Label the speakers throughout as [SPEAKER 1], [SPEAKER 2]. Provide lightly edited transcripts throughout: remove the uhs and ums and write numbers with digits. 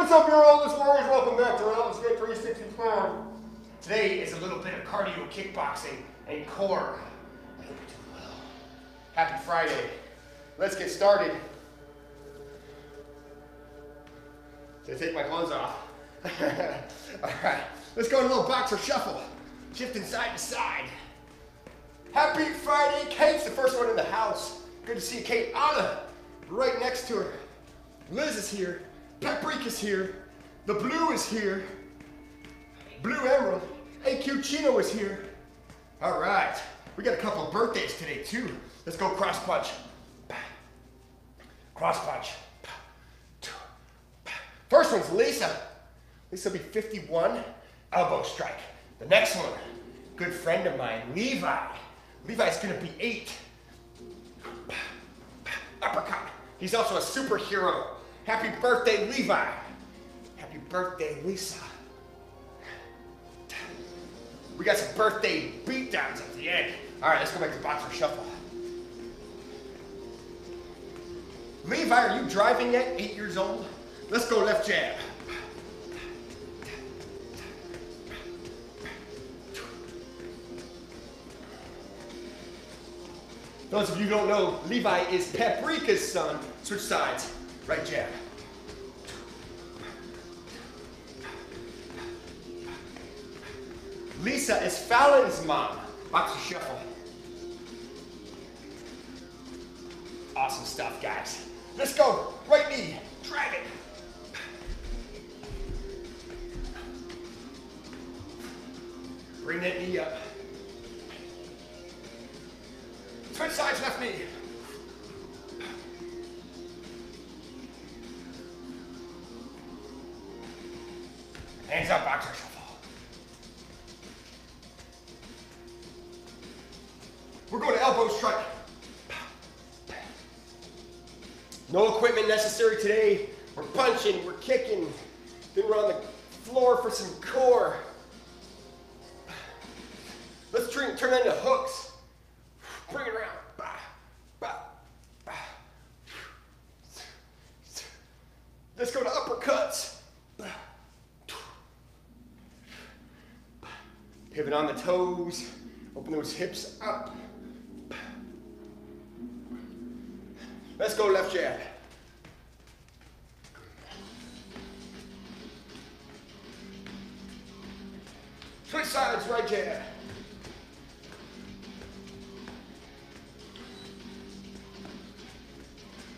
[SPEAKER 1] What's up, your oldest warriors? Welcome back to Relentless Fit 365. Today is a little bit of cardio, kickboxing, and core. I hope you're doing well. Happy Friday. Let's get started. Did I take my clothes off? All right, let's go to a little boxer shuffle. Shifting side to side. Happy Friday. Kate's the first one in the house. Good to see you, Kate. Anna, right next to her. Liz is here. Paprika's here. The Blue is here. Blue Emerald. AQ Chino is here. All right. We got a couple of birthdays today, too. Let's go cross punch. Cross punch. First one's Lisa. Lisa will be 51. Elbow strike. The next one, good friend of mine, Levi. Levi's going to be 8. Uppercut. He's also a superhero. Happy birthday, Levi. Happy birthday, Lisa. We got some birthday beatdowns at the end. All right, let's go back to boxer shuffle. Levi, are you driving yet? 8 years old? Let's go left jab. Those of you who don't know, Levi is Paprika's son. Switch sides. Right jab. Lisa is Fallon's mom. Boxer shuffle. Awesome stuff, guys. Let's go. Right knee. Drag it. Bring that knee up. Switch sides, left knee. Hands up, boxer shuffle. We're going to elbow strike. No equipment necessary today. We're punching, we're kicking. Then we're on the floor for some core. Let's turn that into hooks. Bring it around. Let's go to uppercuts. Pivot on the toes. Open those hips up. Let's go left jab. Switch sides, right jab.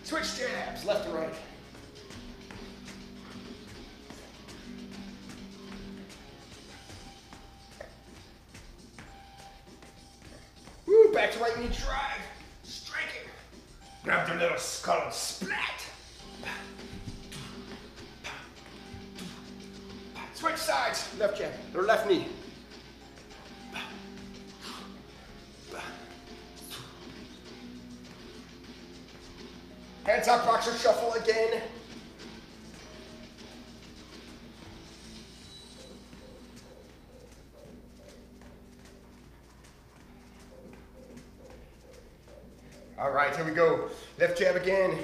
[SPEAKER 1] Switch jabs, left to right. Woo, back to right knee drive. Strike it. Grab their little skull and splat. Switch sides, left jab, or left knee. Hands up, boxer shuffle again. All right, here we go. Left jab again.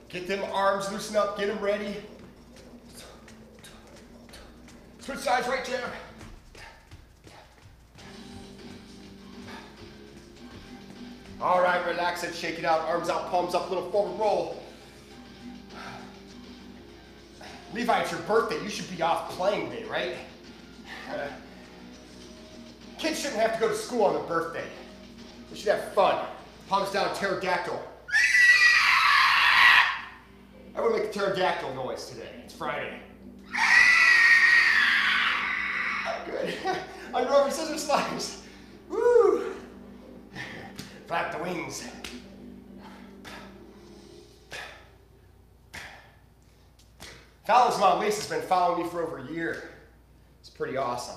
[SPEAKER 1] Get them arms loosen up, get them ready. Switch sides, right jab. All right, relax it, shake it out, arms out, palms up, little forward roll. Levi, it's your birthday. You should be off playing day, right? Kids shouldn't have to go to school on their birthday. They should have fun. Palms down, pterodactyl. I would make a pterodactyl noise today. It's Friday. Good. On rubber scissors slides. Woo! Flap the wings. Fallon's mom, Lisa's been following me for over a year. It's pretty awesome.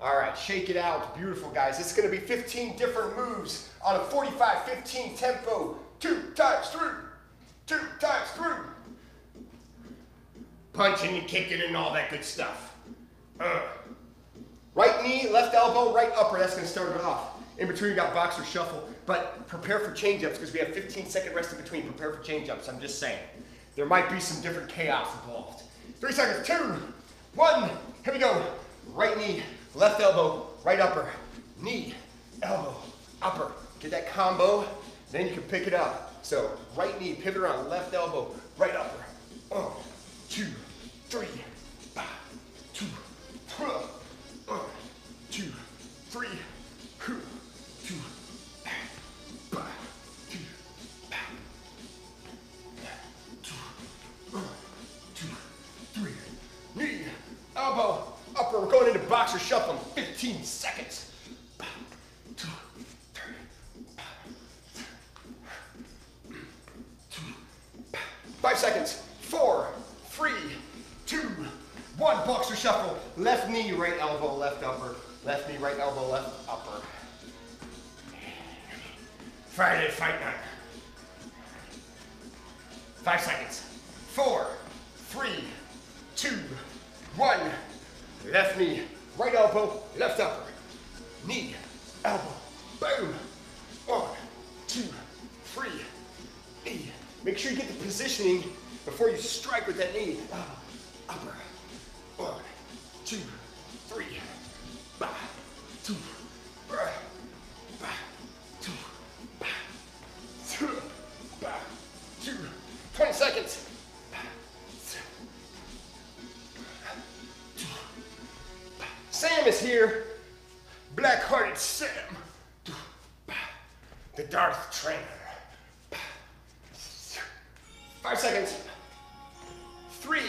[SPEAKER 1] All right, shake it out. Beautiful, guys. It's going to be 15 different moves on a 45-15 tempo. 2 times through. 2 times through. Punching and kicking and all that good stuff. Right knee, left elbow, right upper. That's going to start it off. In between, you got boxer shuffle. But prepare for change-ups because we have 15-second rest in between. Prepare for change-ups. I'm just saying. there might be some different chaos involved. 3 seconds, 2, 1, here we go. Right knee, left elbow, right upper, knee, elbow, upper. Get that combo, then you can pick it up. So right knee, pivot around, left elbow, right upper. 1, 2, 3, 2, 1, 2, 3, 2, 2, 3. Knee, elbow, upper. We're going into boxer shuffle in 15 seconds. 2, 3, 5 seconds. 4, 3, 2, 1. Boxer shuffle. Left knee, right elbow, left upper. Left knee, right elbow, left upper. Friday fight night. 5 seconds. 4, 3, 2, 1. Left knee, right elbow, left upper. Knee, elbow, boom. 1, 2, 3, knee. Make sure you get the positioning before you strike with that knee. Upper. 1, 2, 3. 2, 2, 20 seconds. Sam is here. Black-hearted Sam. The Darth Trainer. 5 seconds. 3,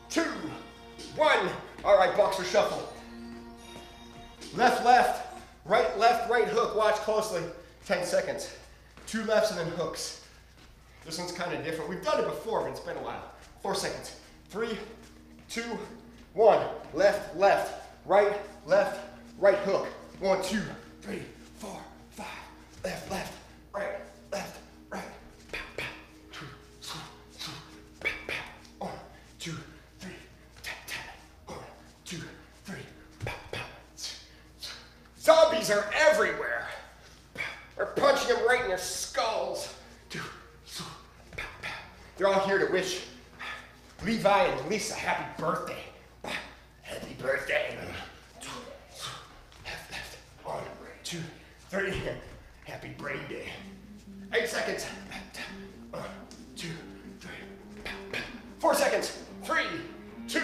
[SPEAKER 1] 2, 1. All right, boxer shuffle. Left, left, right hook. Watch closely. 10 seconds. 2 lefts and then hooks. This one's kind of different. We've done it before, but it's been a while. 4 seconds. 3, 2, 1. Left, left, right hook. 1, 2, 3, 4, 5. Left, left, right, left, right. 1, 2, 3, 1, 2, 3. Zombies are everywhere. They're punching them right in their skulls. They're all here to wish Levi and Lisa happy birthday. Happy birthday. Left, left. 1, 2, 3. Happy brain day. 8 seconds. 1, 2, 3. 4 seconds. 3, 2,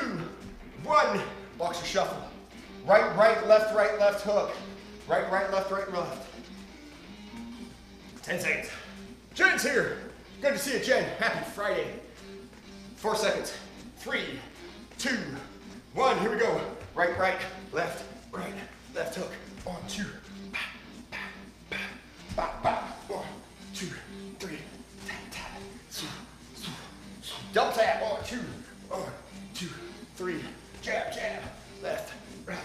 [SPEAKER 1] 1. Boxer shuffle. Right, left hook. Right, left, right, left. 10 seconds. Jen's here. Good to see you, Jen. Happy Friday. 4 seconds. 3, 2, 1. Here we go. Right, left hook. 1, 2. 1, 2, 3. Double tap. 1, 2. 1, 2, 3. Jab, jab. Left, right,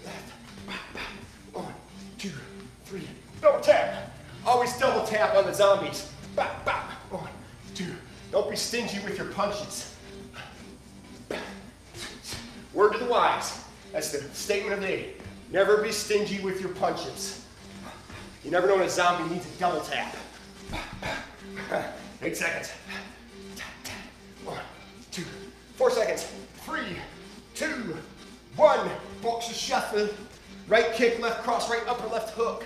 [SPEAKER 1] left. 1, 2, 3. Double tap. Always double tap on the zombies. 1, 2. Don't be stingy with your punches. Word to the wise. That's the statement of the day. Never be stingy with your punches. You never know when a zombie needs a double tap. 8 seconds. 1, 2, 4 seconds. 3, 2, 1. Boxer shuffle. Right kick, left cross, right upper, left hook.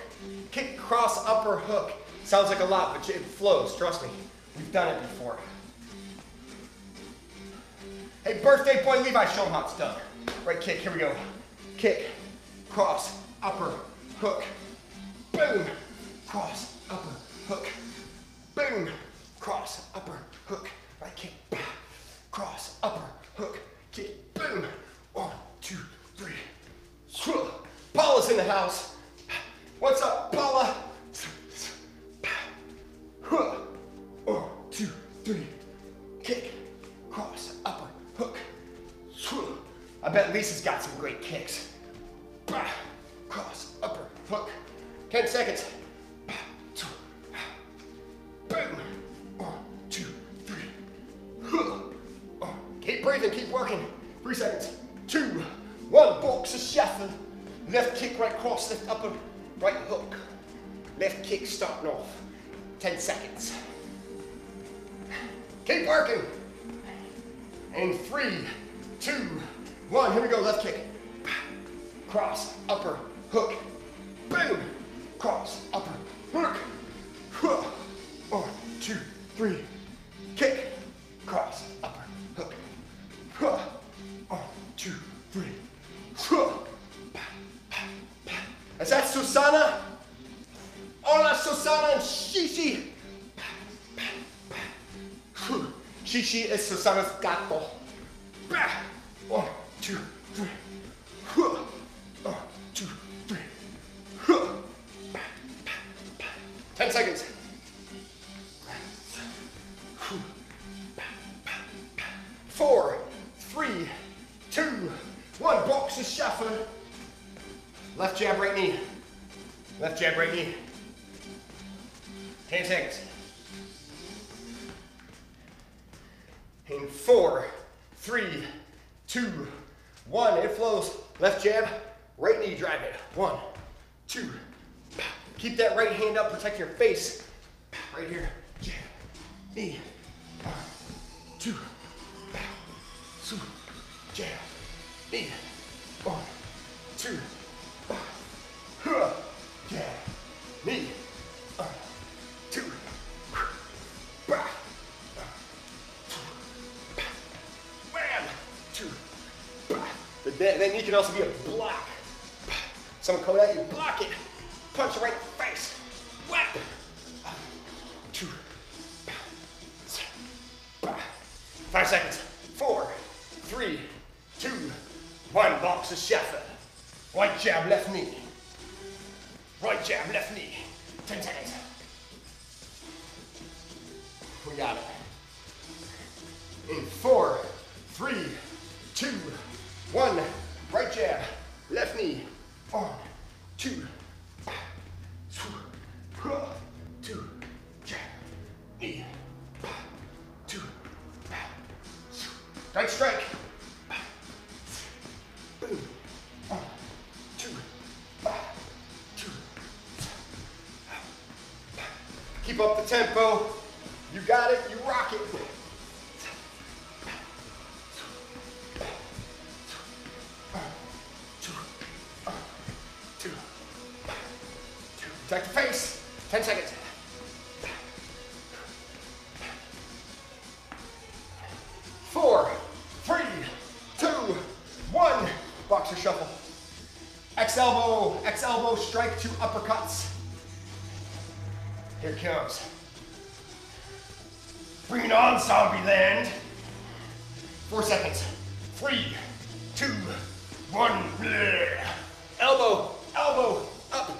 [SPEAKER 1] Kick, cross, upper, hook. Sounds like a lot, but it flows, trust me. We've done it before. Hey, birthday boy Levi, show him how it's done. Right kick, here we go. Kick, cross, upper, hook. Boom, cross, upper, hook. Boom, cross, upper, hook. Right kick, cross, upper, hook. Kick, boom. 1, 2, 3. Paula's in the house. What's up, Paula? 1, 2, 3. Kick, cross, upper, hook. I bet Lisa's got some great kicks. Cross, upper, hook. 10 seconds. Boom. 1, 2, 3. Keep breathing, keep working. 3 seconds. 2, 1. Boxer shuffle. Left kick, right cross, left upper, right hook. Left kick starting off. 10 seconds. Keep working. In 3, 2, 1. Here we go, left kick. Cross, upper, hook. Boom. Cross, upper, hook. 1, 2, 3. Kick. Cross, upper, hook. 1, 2, 3. Is that Susana? Hola, Susana and Shishi. Shishi is Susana's gato. 1, 2, 3. 1, 2, 3. 10 seconds. 4, 3, 2, 1. Box is shuffle. Left jab, right knee. Left jab, right knee. 10 seconds. In 4, 3, 2, 1. It flows. Left jab, right knee, drive it. 1, 2. Keep that right hand up, protect your face. Right here. Jab, knee. 1, 2. Jab, knee. 1, 2. Jab, knee. 1, 2. Wham! 2. That knee can also be a block. Someone coming at you, block it. Punch right in the face. Whap! 2. 5 seconds. 4, 3, 2, 1. Box is shuffle. Right jab, left knee. Right jab, left knee. 10 seconds. We got it. In 4, 3, 2, 1. Right jab, left knee. 1, 2. 2. Jab, knee. 2. Right strike. Boom. 1, 2. 2. Keep up the tempo. You got it. You rock it. 2. Protect the face. 10 seconds. 4, 3, 2, 1. Boxer shuffle. X elbow, strike 2 uppercuts. Here it comes. Bring it on, zombie land. 4 seconds. 3, 2, 1. Bleh. Elbow, up.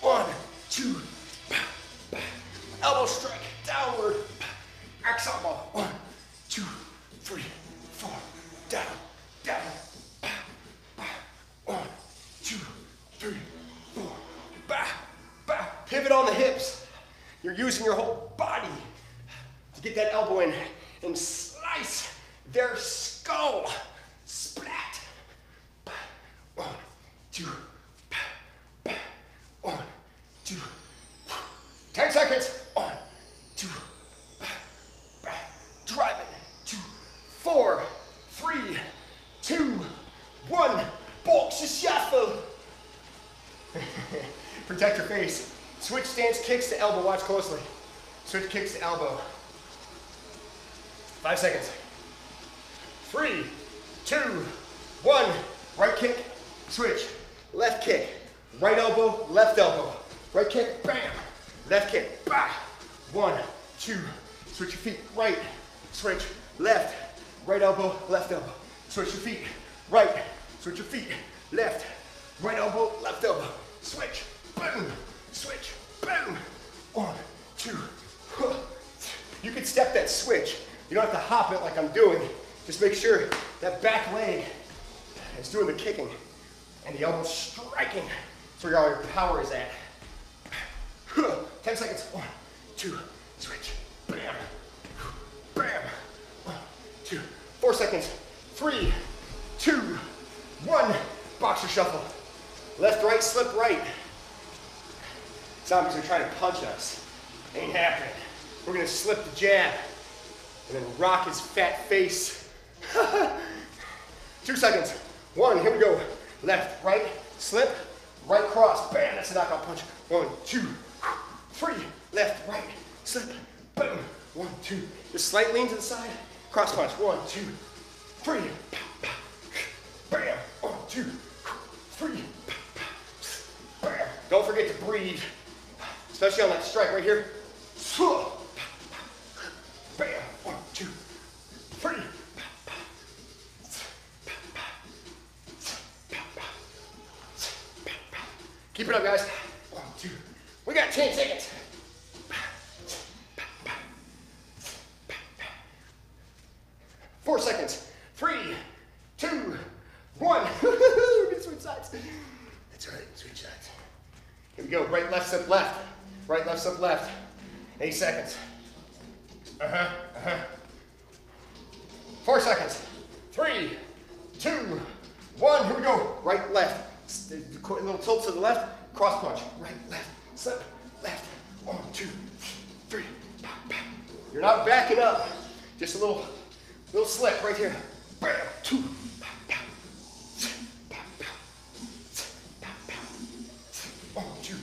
[SPEAKER 1] 1, 2. Elbow strike, downward. X elbow. 1, 2, 3, 4. Down. 1, 2, 3, 4. Pivot on the hips. You're using your whole body to get that elbow in and slice their skull. Splat. 1, 2. 1, 2. 10 seconds. 1, 2. Drive it. 2, 4, 3, 2, 1. Box is shuffle. Protect your face. Switch stance, kicks to elbow. Watch closely. Switch kicks to elbow. 5 seconds. 3, 2, 1. Right kick, switch. Left kick. Right elbow, left elbow. Right kick, bam. Left kick, bah. 1, 2. Switch your feet. Right. Switch. Left. Right elbow, left elbow. Switch your feet. Right. Switch your feet. Left. Right elbow, left elbow. Switch. Boom. Switch. Boom. 1, 2. You can step that switch. You don't have to hop it like I'm doing. Just make sure that back leg is doing the kicking and the elbow striking. That's where all your power is at. 10 seconds. 1, 2, switch. Bam. Bam. 1, 2. 4 seconds. 3, 2, 1. Boxer shuffle. Left, right, slip right. Zombies are trying to punch us. Ain't happening. We're gonna slip the jab and then rock his fat face 2 seconds. 1, here we go. Left, right, slip, right cross. Bam, that's a knockout punch. 1, 2, 3. Left, right, slip, boom. 1, 2. Just slight lean to the side. Cross punch. 1, 2, 3. Bam. 1, 2, 3. Bam. Don't forget to breathe, especially on that strike right here. Bam. 1, 2, 3. Keep it up, guys. 1, 2. We got 10 seconds. 4 seconds. 3, 2, 1. Good switch sides. That's right, switch sides. Here we go. Right, left, step left. Right, left, step left. 8 seconds. 4 seconds. 3, 2, 1. Here we go. Right, left. A little tilt to the left. Cross punch. Right, left, slip, left. 1, 2, 3. You're not backing up. Just a little slip right here. Bam. 2. 1, 2,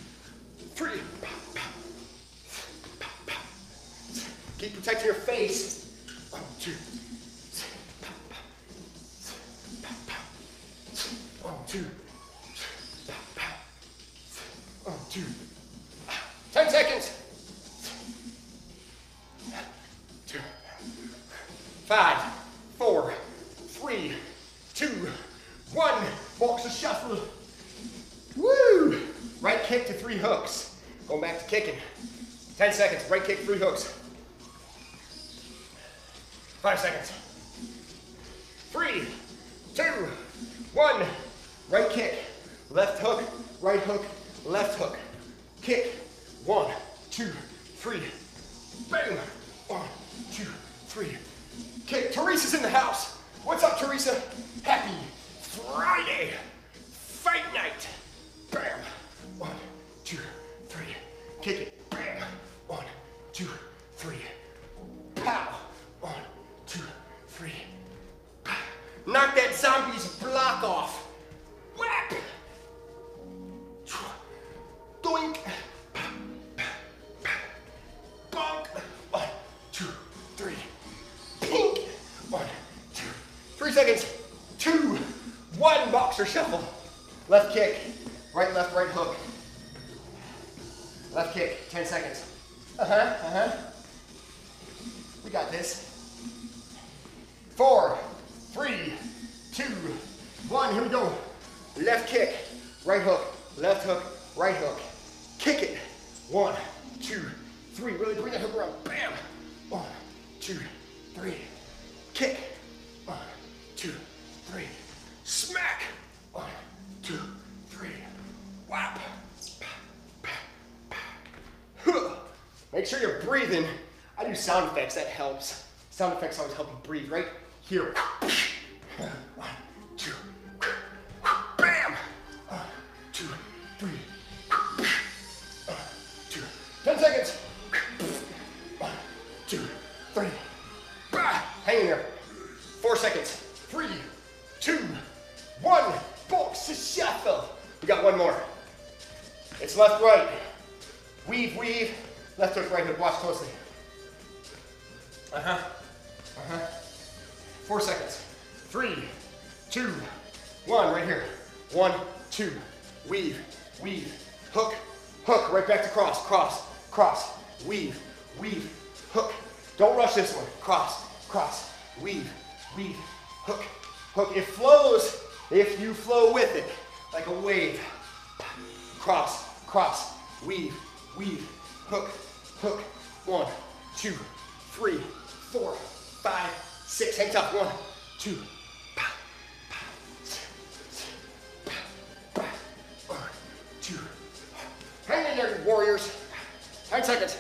[SPEAKER 1] 3. Keep protecting your face. 1, 2. 1, 2. 1, 2. 10 seconds. 2, 5, 4, 3, 2, 1. Boxer shuffle. Woo! Right kick to 3 hooks. Going back to kicking. 10 seconds. Right kick, 3 hooks. 5 seconds. 3, 2, 1. Right kick. Left hook. Right hook. Left hook. Kick. 1, 2, 3. Bang. 1, 2, 3. Kick. Teresa's in the house. What's up, Teresa? Happy Friday. Fight night. Bam. 1, 2, 3. Kick it. Bam. 1, 2, 3. Pow. 1, 2, 3. Pow. Knock that zombie's block off. Whack. Doink. Bonk. 1, 2, 3. Pink. 1, 2, 3 seconds. 2, 1. Boxer shuffle. Left kick. Right hook. Left kick. 10 seconds. We got this. 4, 3, 2, 1. Here we go. Left kick. Right hook. Left hook. Right hook. Kick it. 1, 2, 3. Really bring that hook around. Bam. 1, 2, 3. Kick. 1, 2, 3. Smack. 1, 2, 3. Whap. Make sure you're breathing. I do sound effects. That helps. Sound effects always help you breathe. Right here. 1, 2. Bam. 1, 2, 3. 2. 10 seconds. 1, 2, 3. Hang in there. 4 seconds. 3, 2, 1. Boxer shuffle. We got one more. It's left, right. Weave, weave. Left hook, right hook. Watch closely. 4 seconds. 3, 2, 1. Right here. 1, 2. Weave, weave. Hook, hook. Right back to cross. Cross, cross. Weave, weave. Hook. Don't rush this one. Cross, cross. Weave, weave. Hook, hook. It flows if you flow with it. Like a wave. Cross, cross. Weave, weave. Hook, hook. 1, 2, 3, 4, 5, 6. Hang tough. 1, 2. 1, 2. Hang in there, warriors. 10 seconds.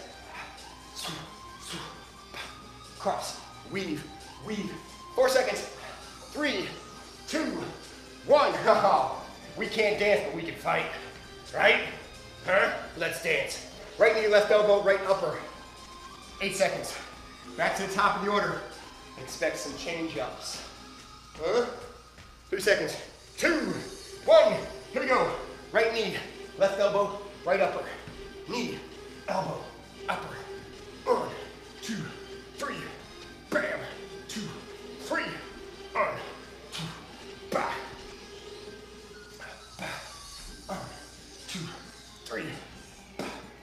[SPEAKER 1] Cross, weave, weave. 4 seconds. 3, 2, 1. We can't dance, but we can fight. Right? Let's dance. Right knee, left elbow, right upper. 8 seconds. Back to the top of the order. Expect some change ups. 3 seconds. 2, 1. Here we go. Right knee, left elbow, right upper. Knee, elbow, upper. 1, 2, 3. Bam. 2, 3. 1, 2, back. Back. 1, 2, 3.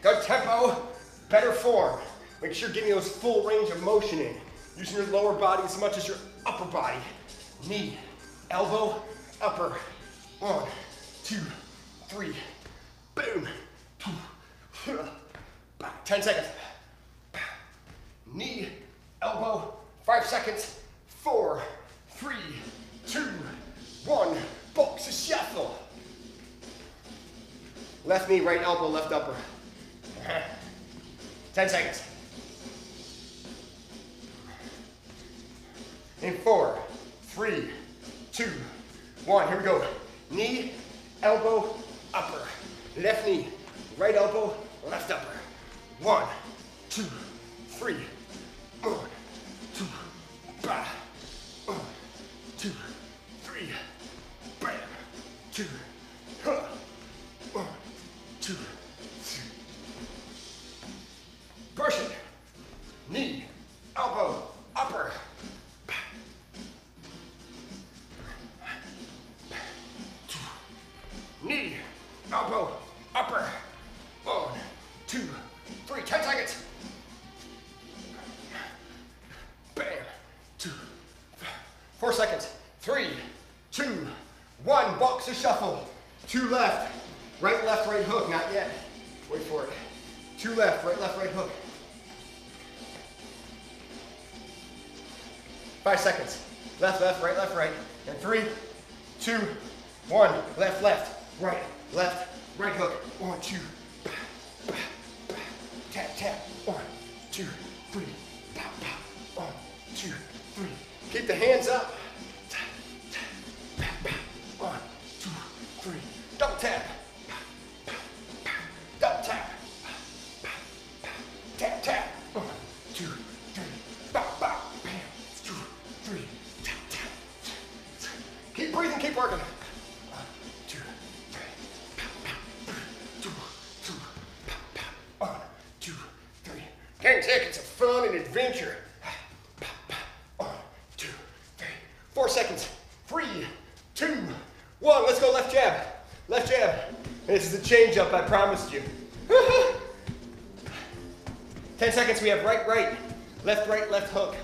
[SPEAKER 1] Good tempo, better form. Make sure you're getting those full range of motion in. Using your lower body as much as your upper body. Knee, elbow, upper. 1, 2, 3. Boom. 10 seconds. Knee, elbow, 5 seconds. 4, 3, 2, 1. Box a shuffle. Left knee, right elbow, left upper. 10 seconds. In 4, 3, 2, 1. Here we go. Knee, elbow, upper. Left knee, right elbow, left upper. 1, 2, 3. 1, 2, bam. 1, 2, 3. Bam. 2. 1, 2, 3. Push it. Knee, elbow, upper. Knee, elbow, upper. 1, 2, 3. 10 seconds. Bam. 2, 4 seconds. 3, 2, 1. Boxer shuffle. 2 left. Right hook. Not yet. Wait for it. 2 left, right hook. 5 seconds. Left, right. And 3, 2, 1. Left, right hook. 1, 2. Tap, tap. 1, 2, 3. Pow, pow. 1, 2, 3. Keep the hands up. Tap, tap, pow, pow. 1, 2, 3. Double tap. Double tap. Tap, tap. 1, 2, 3. Bow, bow. Bam. 2, 3. Tap, tap. Keep breathing, keep working. 1, 2, 3. Pow, pow. 2, 2. Pow, pow. 1, 2, 3. 10 seconds of fun and adventure. 1, 2, 3. 4 seconds. 3, 2, 1. Let's go left jab. Left jab. This is a change up, I promised you. 10 seconds, we have right, left hook.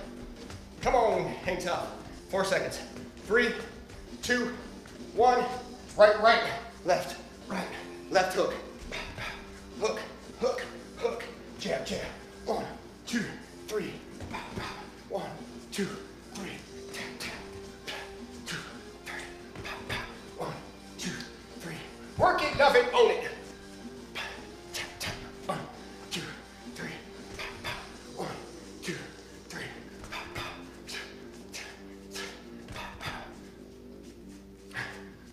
[SPEAKER 1] Come on, hang tough. 4 seconds. 3, 2, 1. Right, left hook. Hook, hook, hook. Jab, jab. 1, 2, 3. 1, 2, 3. Tap, tap. 2, 3. 1, 2, 3. Work it, love it, own it. Tap, tap. 1, 2, 3. 1, 2, 3.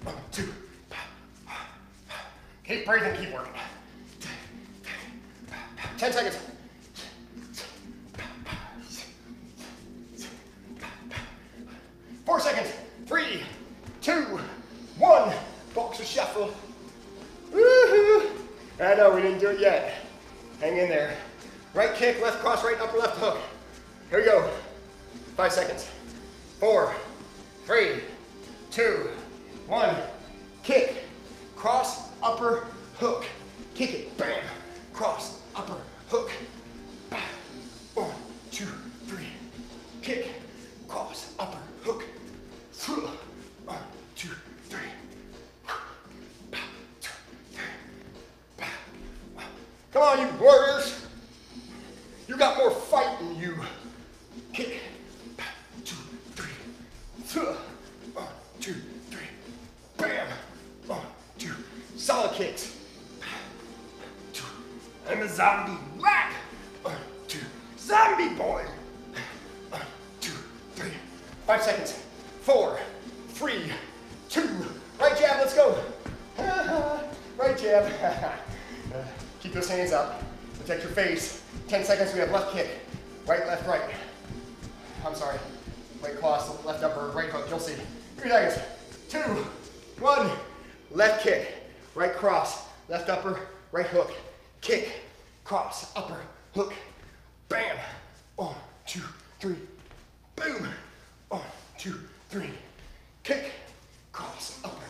[SPEAKER 1] 1, 2. Keep breathing, keep working. 10 seconds. 4 seconds. 3, 2, 1. Boxer shuffle. Woohoo! I know we didn't do it yet. Hang in there. Right kick, left cross, right upper, left hook. Here we go. 5 seconds. 4, 3, 2, 1. Kick, cross, upper, hook. Kick it, bam. Cross, upper, hook. Bam. 1, 2, 3. Kick, cross, upper, hook. 1, 2, 3. Come on, you warriors. You got more fight in you. Kick. 2, 3. 1, 2, 3. Bam. 1, 2. Solid kicks. 2. I'm a zombie. Whack. 1, 2. Zombie boy. 1, 2, 3. 5 seconds. 4, 3, 2. Right jab, let's go. Right jab. Keep those hands up. Protect your face. 10 seconds, we have left kick. Right, left, right. I'm sorry. right cross, left upper, right hook. You'll see. 3 seconds. 2, 1. Left kick, right cross, left upper, right hook. Kick, cross, upper, hook. Bam. 1, 2, 3. Boom. 1, 2, 3. Kick, cross, upper.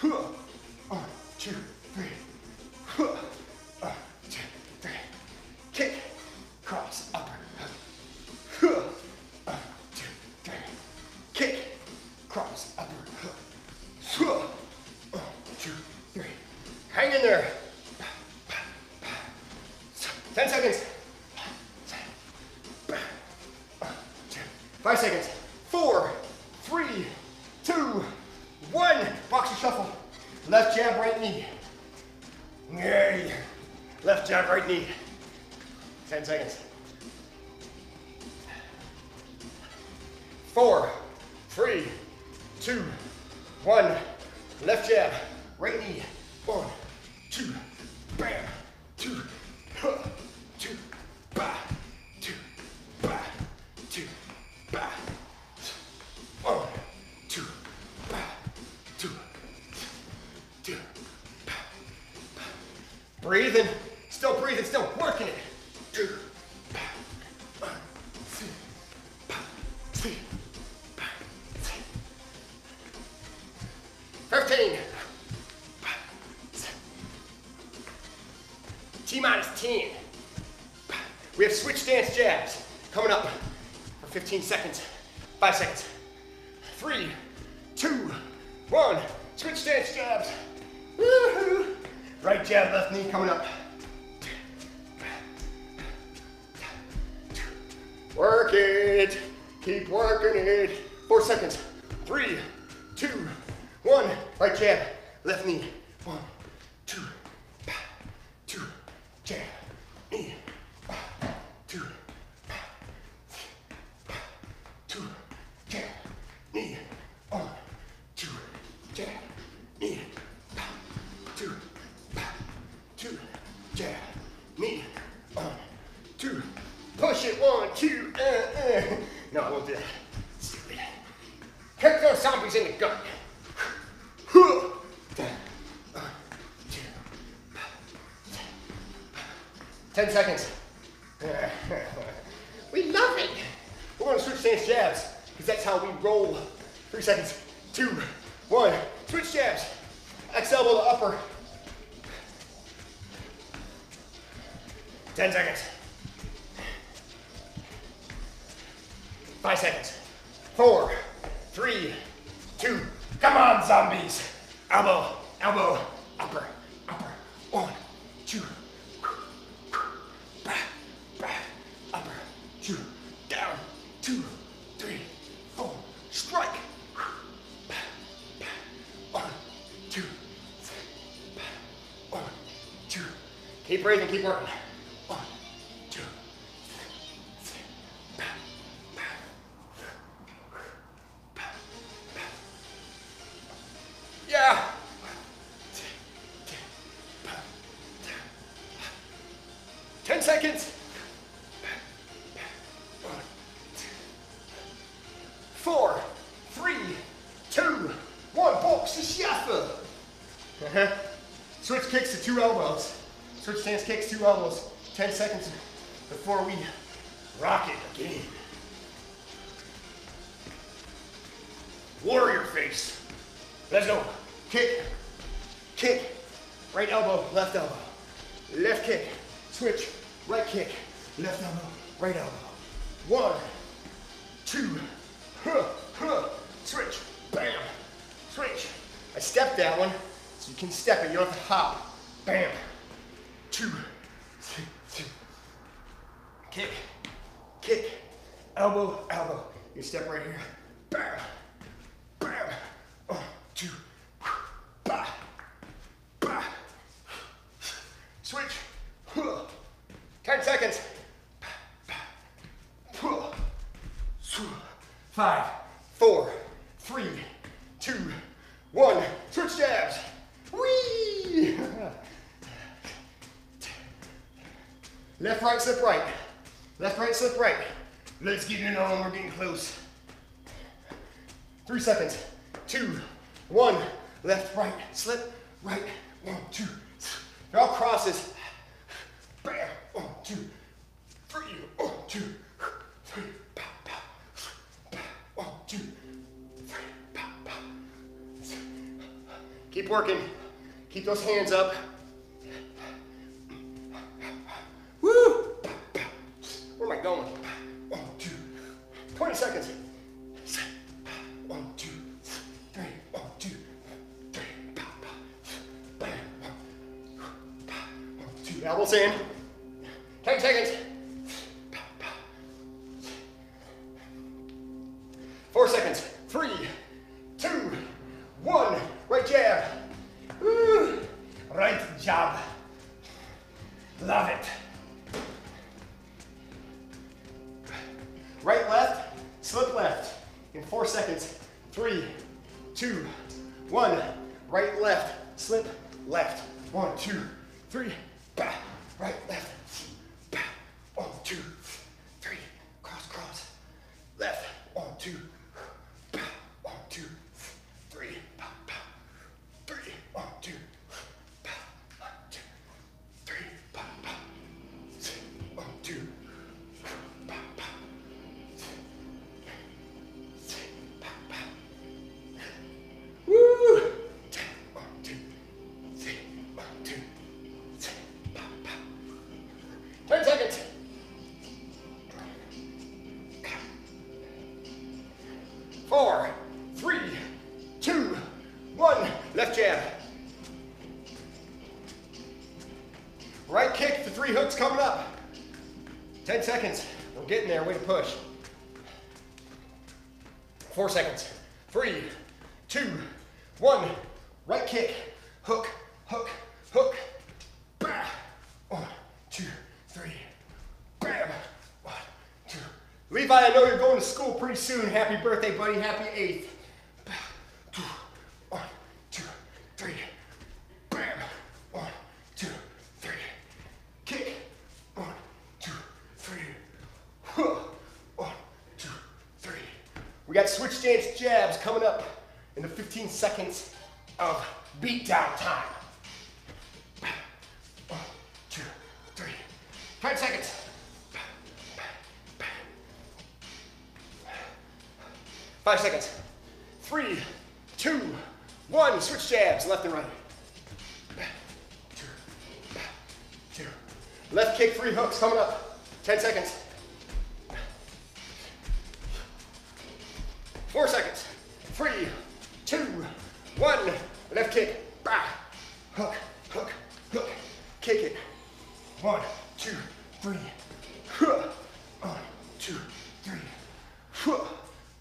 [SPEAKER 1] 1, 2, 3. 1, 2, 3. Kick, cross, upper. 1, 2, 3. Kick, cross, upper. 1, 2, 3. Hang in there. 10 seconds. 5 seconds. 4, 3, 2, 1. Boxer shuffle. Left jab, right knee. Yay. Left jab, right knee. 10 seconds. 4, 3, 2, 1. Left jab, right knee. 1, 2, bam. 2, 2, ba, 2, ba, 2, ba. 1, 2, ba, 2, 2, ba, ba. Breathing, still working it. 2, ba, 1, 2, ba, 2, ba, 15. T-minus 10. We have switch stance jabs coming up for 15 seconds. 5 seconds. 3, 2, 1. Switch stance jabs. Woohoo! Right jab, left knee coming up. Work it. Keep working it. 4 seconds. 3, 2, 1. Right jab, left knee. 1, 2, 2. Jab, knee. 2, 2. Jab, knee. 1, 2. Jab, knee. 2, 2. Jab, knee. 1, 2. Push it. 1, 2. No, I won't do that. Stupid. Kick those zombies in the gut. 10 seconds. We love it. We're going to switch stance jabs because that's how we roll. 3 seconds. 2, 1. Switch jabs. X elbow to upper. 10 seconds. 5 seconds. 4, 3, 2. Come on, zombies. Elbow, elbow, upper, upper. 1, 2. Upper, 2, down, 2, 3, 4, strike. 1, 2, 3, 1, 2. Keep breathing, keep working. 1, 2, 3, 4. Yeah. 10 seconds. 4, 3, 2, 1. Boxer shuffle. Switch kicks to 2 elbows. Switch stance kicks, 2 elbows. 10 seconds before we rock it again. Warrior face. Let's go. Kick, kick. Right elbow, left elbow. Left kick. Switch. Right kick. Left elbow, right elbow. 1, 2. Switch, bam, switch. I stepped that one, so you can step it, you don't have to hop. Bam, 2, 3. Kick, kick, elbow, elbow. You step right here, bam, bam. 1, 2, ba, ba. Switch, 10 seconds. 5, 4, 3, 2, 1. Switch jabs. Whee! Left, right, slip right. Left, right, slip right. Let's get it on, we're getting close. 3 seconds. 2, 1. Left, right, slip, right. 1, 2. They're all crosses. Bam. 1, 2, 3. 1, 2, 3. Pow, pow. 1, 2, 3. Pow, pow. Keep working. Keep those hands up. Woo! Where am I going? 1, 2. 20 seconds. 1, 2, 3. 1, 2, 3. Pow, pow. Bam. 1, 2. Elbows in. 10 seconds. 4 seconds. 3, 2, 1. Right jab. Woo. Right jab. Love it. Right, left, slip left. In 4 seconds. 3, 2, 1. Right, left, slip left. 1, 2, 3. Bah. Right, left. Bah. 1, 2, 3. Cross, cross. Left. 1, 2. Bah. 1, 2, 3. Bah. Bah. 3. 1, 2. Bah. 1, 2, 3. Bah. Bah. 1, 2. Bah. Bah. Woo! 1, 2, 3. 1, 2, 3. Bah. Bah. 10 seconds. 4, 3, 2, 1. Left jab. Right kick, the 3 hooks coming up. 10 seconds. We're getting there. Way to push. 4 seconds. 3, 2, 1. Right kick. Hook, hook, hook. Bah. 1, 2, 3. Bam. 1, 2. Levi, I know you're going to school pretty soon. Happy birthday, buddy. Happy 8th. 1, 2, 3. Bam. 1, 2, 3. Kick. 1, 2, 3. 1, 2, 3. We got switch stance jabs coming up in the 15 seconds of beatdown time. 1, 2, 3. 10 seconds. 5 seconds. 3, 2, 1. Switch jabs, left and right. 2. Left kick, 3 hooks coming up. 10 seconds. 4 seconds. 3, 2, 1. Left kick. Bah. Hook, hook, hook. Kick it. 1, 2, 3. 1, 2, 3.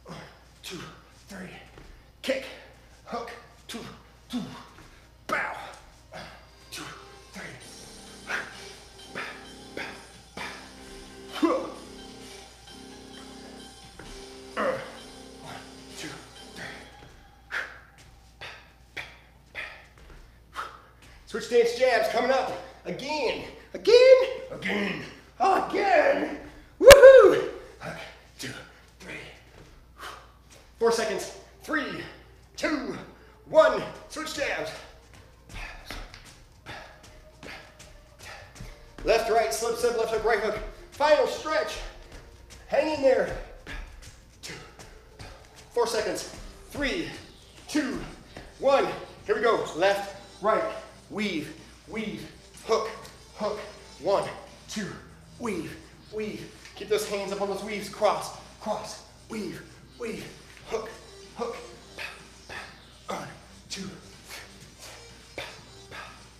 [SPEAKER 1] 1, 2, 3. Kick. Hook. 2, 2. Bow. 1, 2, 3. Bow, bow, bow. 1, 2, 3. Switch stance jabs coming up. Again. Again. Again. Again. Woohoo. 1, 2, 3. 4 seconds. 3, 2, 1. Switch jabs. Left, right, slip, slip, left hook, right hook. Final stretch. Hang in there. 2, 4 seconds. 3, 2, 1. Here we go. Left, right, weave, weave, hook, hook. 1, 2, weave, weave. Keep those hands up on those weaves. Cross, cross, weave, weave, hook, hook. 1, 2,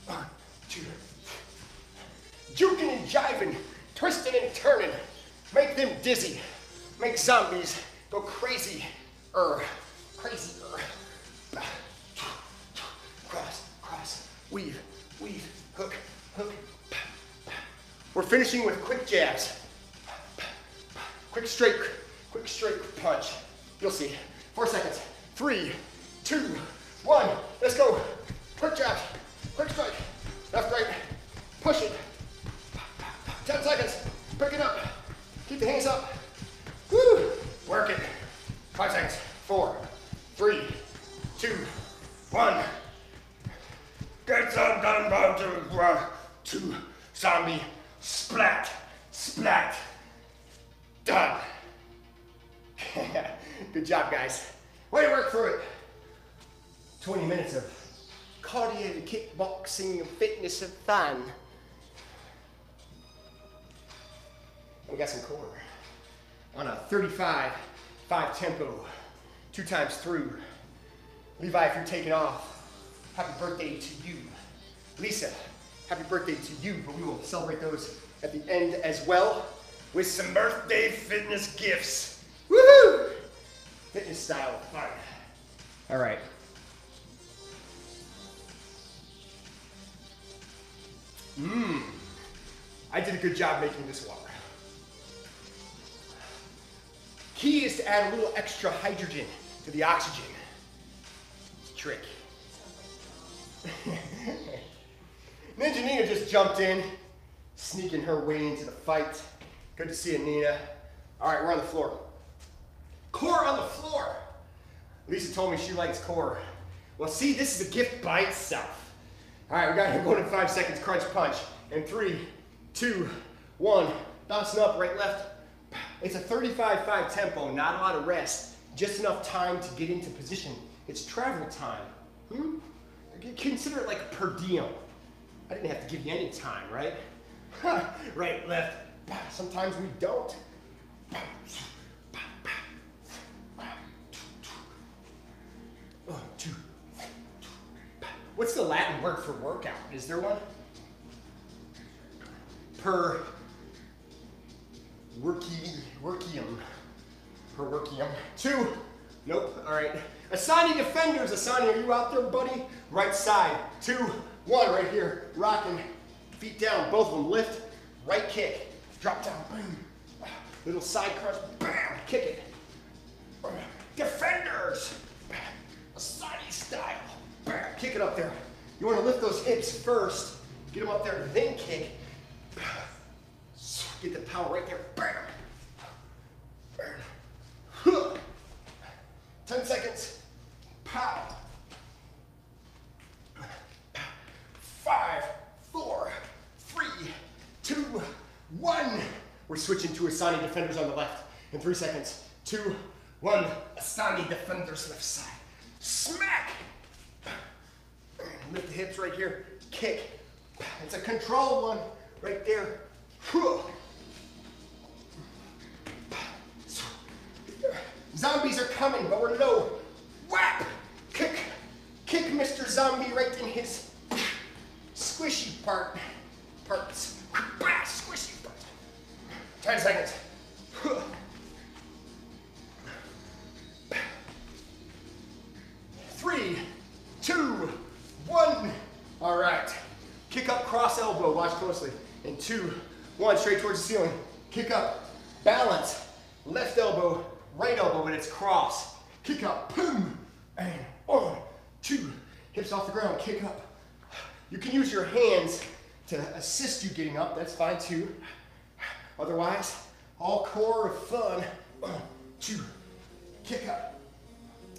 [SPEAKER 1] 1, 2. Juking and jiving, twisting and turning. Make them dizzy. Make zombies go crazy. Crazy. Cross, cross, weave, weave, hook, hook. We're finishing with quick jabs. Quick straight punch. You'll see. 4 seconds. 3, 2, 1. Let's go. Quick jabs. Quick strike. Left, right. Push it. 10 seconds. Pick it up. Keep the hands up. splat. Done. Good job, guys. Way to work through it. 20 minutes of cardio, kickboxing, fitness, and fun. We got some core on a 35, 5 tempo, 2 times through. Levi, if you're taking off, happy birthday to you. Lisa, happy birthday to you, but we will celebrate those at the end as well with some birthday fitness gifts. Woohoo! Fitness style fun. All right. I did a good job making this water. Key is to add a little extra hydrogen to the oxygen. It's a trick. Ninja Nina just jumped in, sneaking her way into the fight. Good to see you, Nina. All right, we're on the floor. Core on the floor. Lisa told me she likes core. Well, see, this is a gift by itself. All right, we got here going in 5 seconds, crunch punch. In 3, 2, 1, bouncing up, right, left. It's a 35-5 tempo, not a lot of rest, just enough time to get into position. It's travel time. Consider it like a per diem. I didn't have to give you any time, right? Right, left. Sometimes we don't. What's the Latin word for workout? Is there one? Per workium. Per workium. 2. Nope. All right. Asani defenders. Asani, are you out there, buddy? Right side. 2, 1. Right here. Rocking. Feet down. Both of them. Lift. Right kick. Drop down. Boom. Little side crunch. Bam. Kick it. Defenders. Asani style. Bam. Kick it up there. You want to lift those hips first. Get them up there. Then kick. Get the power right there. Bam. Bam. 10 seconds. Pow. 5, 4, 3, 2, 1. We're switching to Asani defenders on the left. In 3 seconds. 2, 1. Asani defenders left side. Smack. Lift the hips right here. Kick. It's a controlled one right there. Zombies are coming, but we're low. Whap! Kick! Kick Mr. Zombie right in his squishy parts. Squishy part. 10 seconds. 3, 2, 1. All right. Kick up, cross elbow. Watch closely. In 2, 1. Straight towards the ceiling. Kick up. Balance. Left elbow. Right elbow when it's cross. Kick up, boom, and 1, 2. Hips off the ground, kick up. You can use your hands to assist you getting up, that's fine too. Otherwise, all core fun. 1, 2, kick up.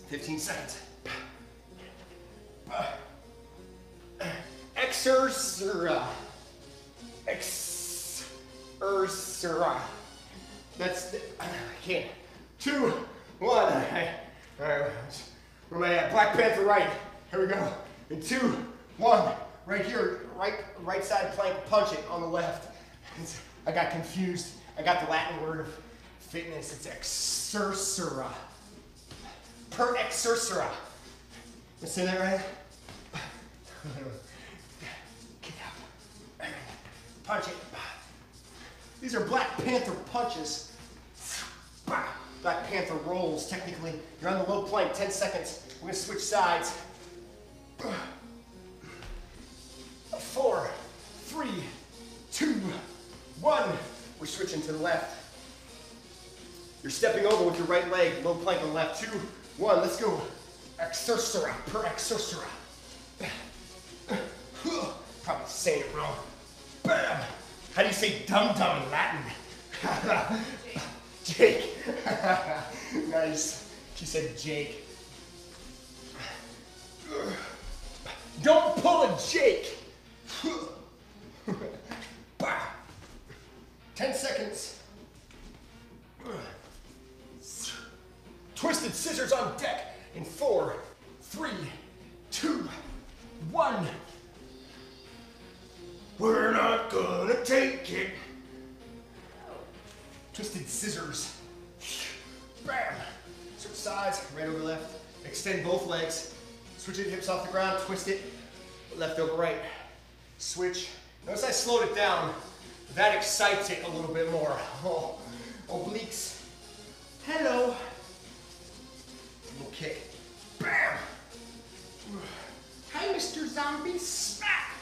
[SPEAKER 1] 15 seconds. Exercera. Exercera. That's the, I can't. 2, 1. All right. Where am I at? Black Panther right. Here we go. In 2, 1. Right here. Right side plank. Punch it on the left. I got confused. I got the Latin word of fitness. It's exercera. Per exercera. You say that right? Kick out. Punch it. These are Black Panther punches. Black Panther rolls, technically. You're on the low plank, 10 seconds. We're gonna switch sides. 4, 3, 2, 1. We're switching to the left. You're stepping over with your right leg, low plank on the left. 2, 1, let's go. Exercera, per exercera. Probably saying it wrong. Bam. How do you say dum-dum in Latin? Jake. Nice. She said Jake. Don't pull a Jake. 10 10 seconds. Twisted scissors on deck in 4, 3, 2, 1. We're not gonna take it. Twisted scissors. Bam. Switch sides, right over left. Extend both legs. Switch your hips off the ground, twist it. Left over right. Switch. Notice I slowed it down. That excites it a little bit more. Oh, obliques. Hello. Little kick. Bam. Hi, Mr. Zombie. Smack.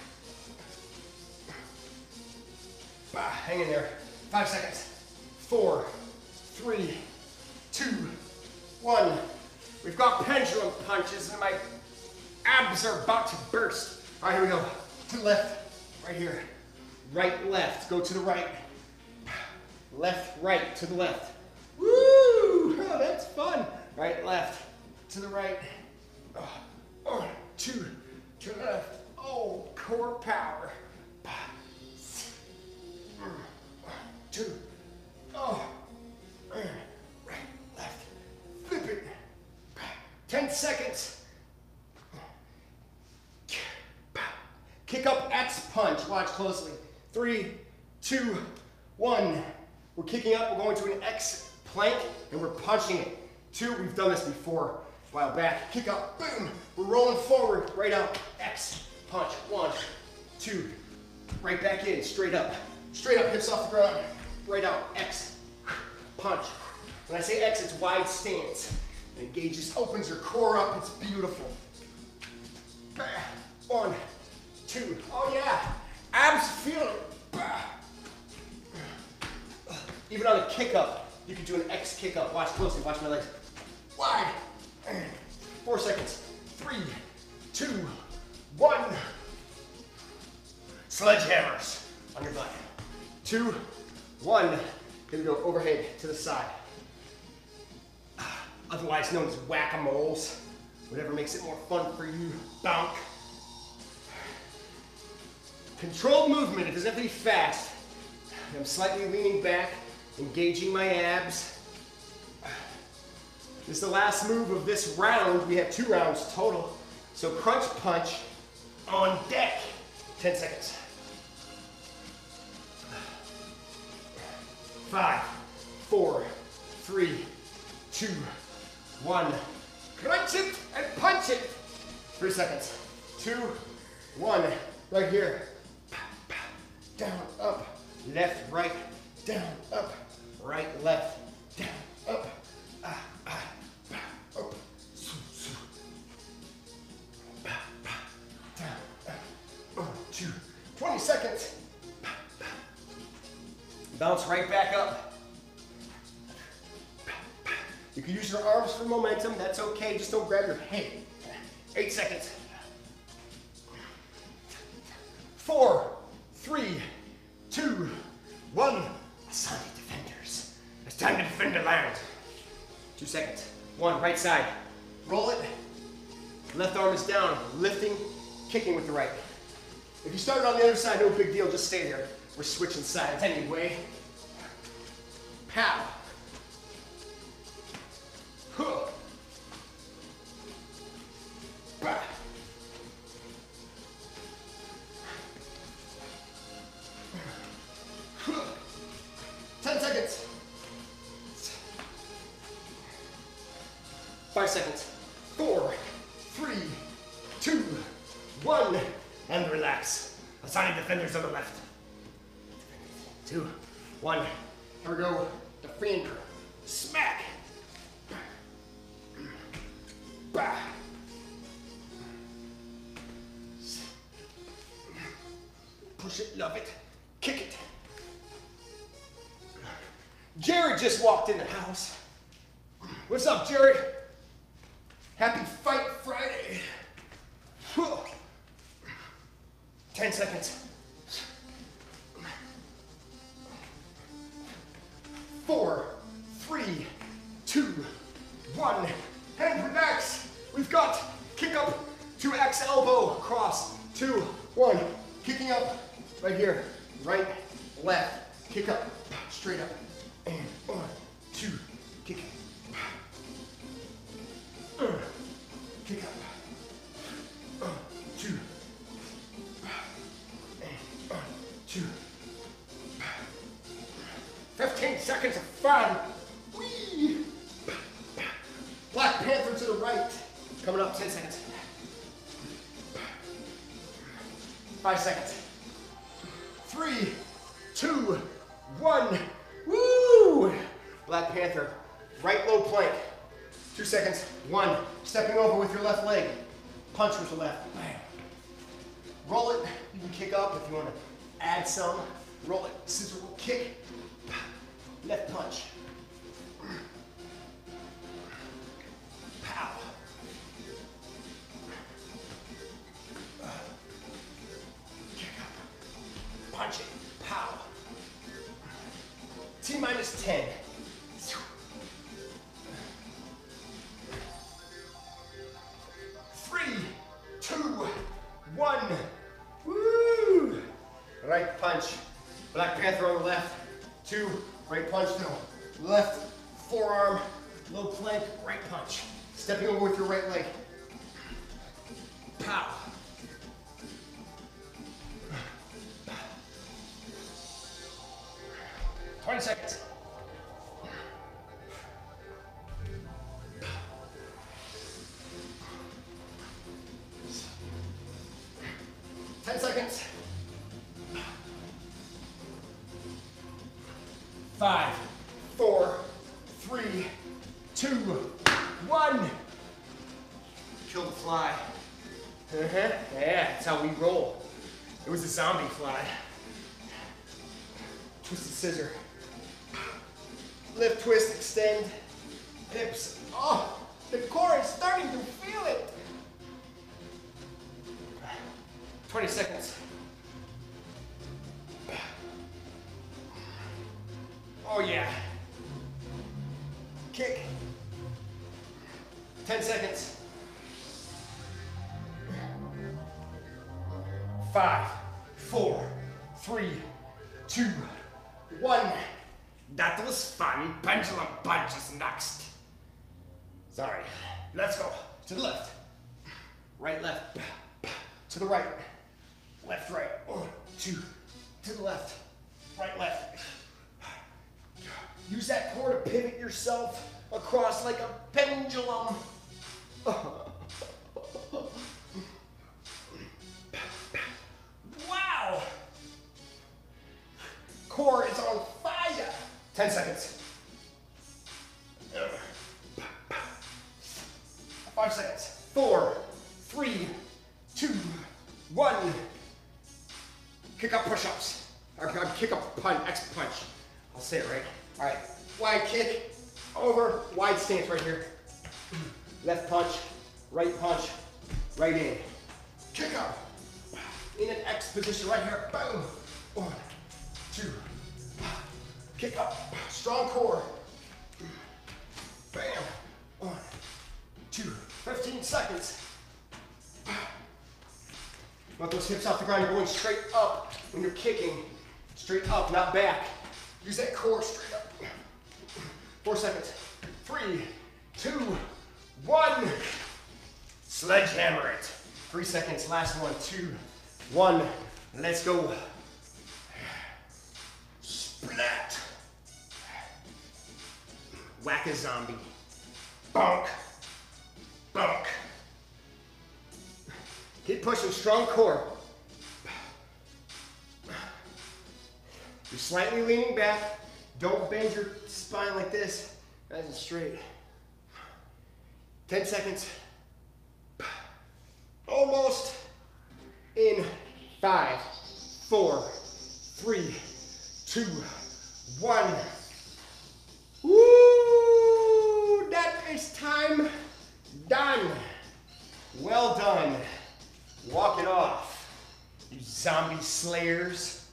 [SPEAKER 1] Bah, hang in there. 5 seconds. 4, 3, 2, 1. We've got pendulum punches and my abs are about to burst. All right, here we go. To the left, right here. Right, left, go to the right. Left, right, to the left. Woo! Oh, that's fun. Right, left, to the right. 2, to the left. Oh, core power. 2. Oh, right, left, flip it. 10 seconds. Kick up X punch, watch closely. 3, 2, 1. We're kicking up, we're going to an X plank, and we're punching it. 2, we've done this before a while back. Kick up, boom. We're rolling forward, right out, X punch. 1, 2, right back in, straight up. Straight up, hips off the ground. Right out, X, punch. When I say X, it's wide stance. It engages, opens your core up, it's beautiful. 1, 2, oh yeah, abs feel it. Even on a kick up, you can do an X kick up. Watch closely, watch my legs. Wide. 4 seconds. 3, 2, 1. Sledgehammers on your butt. 2, 1. Here we go, overhead to the side. Otherwise known as whack-a-moles. Whatever makes it more fun for you. Bonk. Controlled movement, it doesn't have to be fast. I'm slightly leaning back, engaging my abs. This is the last move of this round. We have 2 rounds total. So crunch punch on deck. 10 seconds. 5, 4, 3, 2, 1. Crunch it and punch it. 3 seconds. 2, 1. Right here. Down, up, left, right, down, up, right, left, down, up, up, down, up, 2, 20 seconds. Bounce right back up. You can use your arms for momentum, that's okay, just don't grab your head. 8 seconds. 4, 3, 2, 1. Asante defenders. It's time to defend the land. 2 seconds. 1, right side. Roll it. Left arm is down. Lifting, kicking with the right. If you started on the other side, no big deal. Just stay there. We're switching sides anyway. Pow. Huh. Bah. 10 seconds. 5 seconds. 4, 3, 2, 1. And relax. Assigning defenders on the left. 2, 1. Here we go. Defender. Smack. Bah. Push it, love it. Kick it. Jared just walked in the house. What's up, Jared? Happy Fight Friday. 10 seconds. 4, 3, 2, 1. And relax. We've got kick up to X elbow cross. 2, 1. Kicking up right here. Right, left. Kick up. Straight up. And 1, 2, kick. Kick up. 2. And 1, 2. 15 seconds of fun. Whee! Black Panther to the right. Coming up, 10 seconds. 5 seconds. 3, 2, 1. Woo! Black Panther. Right low plank. 2 seconds. 1. Stepping over with your left leg. Punch with the left. Bam. Roll it. You can kick up if you want to add some. Roll it. Scissor roll. Kick. Left punch. Pow. Kick up. Punch it. Pow. T-minus 10. 3, 2, 1. Woo! Right punch. Black Panther on the left. 2. Right punch now. Left forearm. Low plank. Right punch. Stepping over with your right leg. Pow. Twenty seconds. Seconds. 5, 4, 3, 2, 1. Kill the fly. Yeah, that's how we roll. It was a zombie fly. Twisted scissor. Lift, twist, extend. Hips. Oh, the core is starting to feel it. 20 seconds. Oh yeah. Kick. 10 seconds. 5, 4, 3, 2, 1. That was fun. Pendulum punch is next. Sorry. Let's go. To the left. Right, left. To the right. Left, right. 1, 2. To the left. Right, left. Use that core to pivot yourself across like a pendulum. Wow! Core is on fire. 10 seconds. 5 seconds. 4, 3, 2, 1. Kick up push-ups. Kick up punch, X punch. I'll say it right. All right, wide kick, over, wide stance right here. Left punch, right in. Kick up. In an X position right here. Boom. 1, 2. Kick up. Strong core. Bam. 1, 2. 15 seconds. Want those hips off the ground. You're going straight up when you're kicking. Straight up, not back. Use that core straight up. 4 seconds. 3, 2, 1. Sledgehammer it. 3 seconds. Last one. 2, 1. Let's go. Splat. Whack a zombie. Bonk. Bonk. Keep pushing. Strong core. You're slightly leaning back. Don't bend your spine like this. Nice and straight. 10 seconds. Almost. In 5, 4, 3, 2, 1. Woo! That is time done. Well done. Walk it off, you zombie slayers.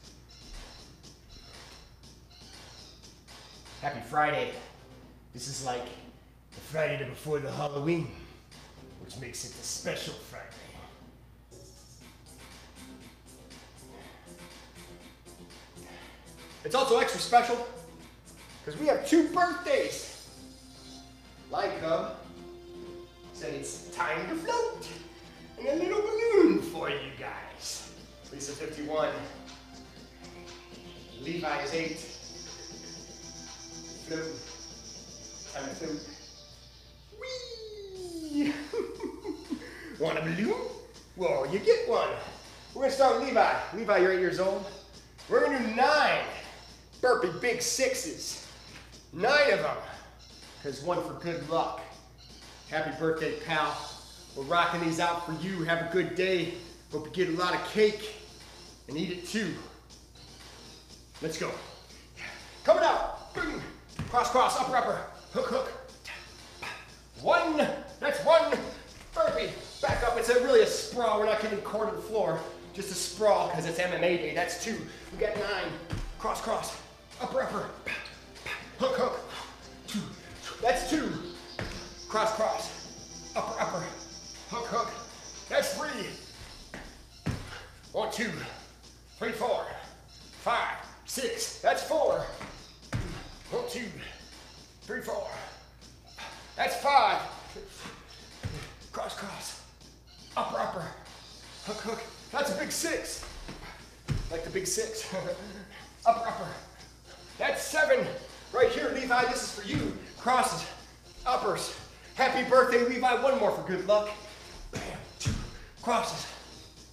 [SPEAKER 1] Happy Friday. This is like the Friday before the Halloween, which makes it a special Friday. It's also extra special because we have 2 birthdays. Lion Cub said it's time to float in a little balloon for you guys. Lisa 51. Levi is 8. Float. Time to float. Whee! Want a balloon? Well, you get one. We're gonna start with Levi. Levi, you're 8 years old. We're gonna do 9 burpee big 6s. 9 of them. Because 1 for good luck. Happy birthday, pal. We're rocking these out for you. Have a good day. Hope you get a lot of cake and eat it too. Let's go. Coming out. Boom. Cross, cross, upper, upper. Hook, hook. 1. That's 1 burpee. Back up. It's really a sprawl. We're not getting core to the floor. Just a sprawl because it's MMA day. That's 2. We got 9. Cross, cross. Upper, upper. Hook, hook. 2. That's 2. Cross, cross. Upper, upper. Hook, hook. That's 3. 1, 2, 3, 4, 5, 6. That's 4. 1, 2, 3, 4. That's 5. Cross, cross. Upper, upper. Hook, hook. That's a big 6. Like the big 6. Upper, upper. That's 7. Right here, Levi, this is for you. Crosses, uppers. Happy birthday, Levi. 1 more for good luck. Bam, 2. Crosses,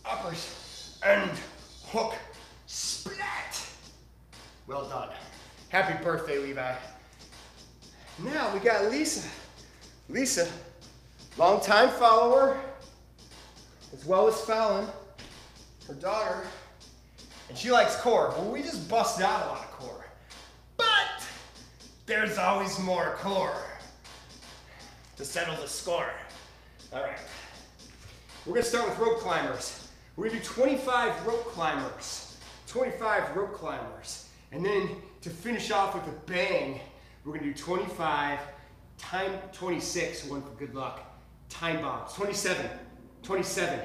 [SPEAKER 1] uppers, and hook. Splat. Well done. Happy birthday, Levi. Now we got Lisa. Lisa, longtime follower, as well as Fallon, her daughter, and she likes core. Well, we just busted out a lot of core, but there's always more core to settle the score. All right, we're gonna start with rope climbers. We're gonna do 25 rope climbers, 25 rope climbers, and then to finish off with a bang, we're gonna do 25 time 26, 1 for good luck, time bombs, 27, 27,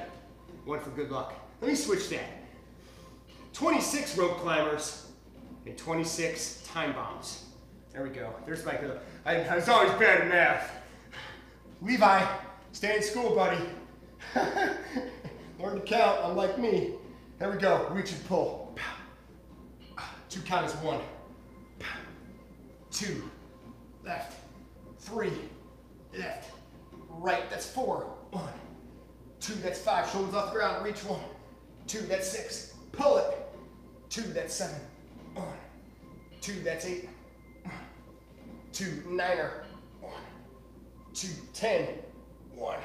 [SPEAKER 1] 1 for good luck. Let me switch that. 26 rope climbers and 26 time bombs. There we go. There's my good. I was always bad at math. Levi, stay in school, buddy. Learn to count, unlike me. There we go. Reach and pull. 2 count is 1. 2. Left. 3. Left. Right. That's 4. 1. 2. That's 5. Shoulders off the ground. Reach. 1. 2. That's 6. Pull it. 2. That's 7. 1. 2. That's 8. 2. 9er. 1. 2. 10. 1.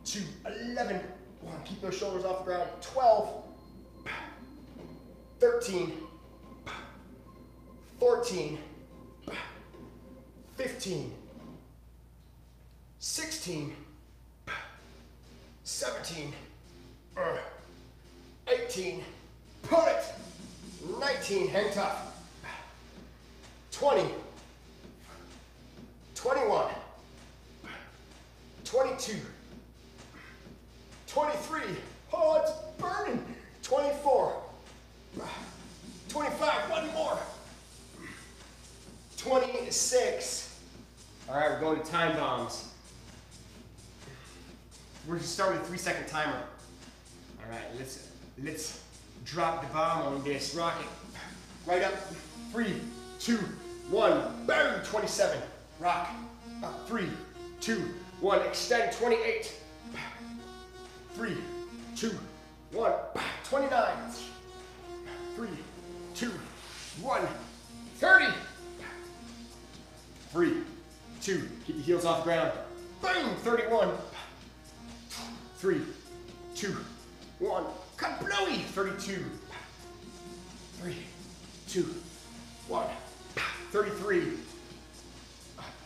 [SPEAKER 1] 2. 11. 1. Keep those shoulders off the ground. 12. 13. 14. 15. 16. 17. 18. Pull it. 19. Hang tough. 20. 21. 22. 23. Oh, it's burning. 24. 25. 1 more. 26. All right, we're going to time bombs. We're going to start with a 3-second timer. All right, let's drop the bomb on this rocket. Right up. 3, 2, 1. Boom. 27. Rock. Up. 3, 2, 1. Extend. 28. 3, 2, 1. 29. 3, 2, 1. 30. 3, 2. Keep the heels off the ground. Boom. 31. 3, 2, 1. Cut blowy. 32. 3, 2, 1. 33.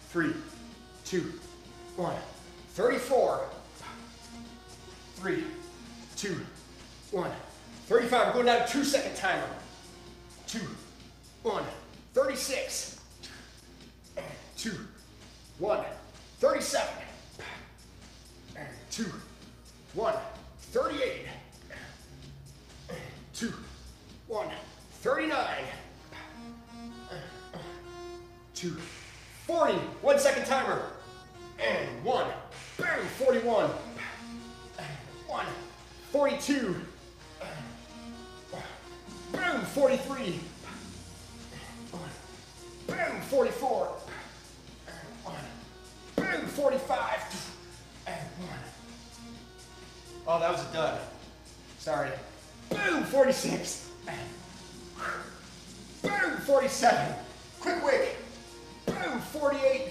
[SPEAKER 1] 3, 2, 1. 34. 3, 2, 1. 35. We're going down to 2-second timer. 2, 1. 36. 2, 1. 37. 2, 1. 38. 2, 1. 39. 2, 40. 1 second timer. And 1. Boom, 41. 1. 42. Boom, 43. Boom, 44. 1. Boom, 45. And 1. Oh, that was a dud. Sorry. Boom, 46. Boom, 47. Quick wick. Boom, 48.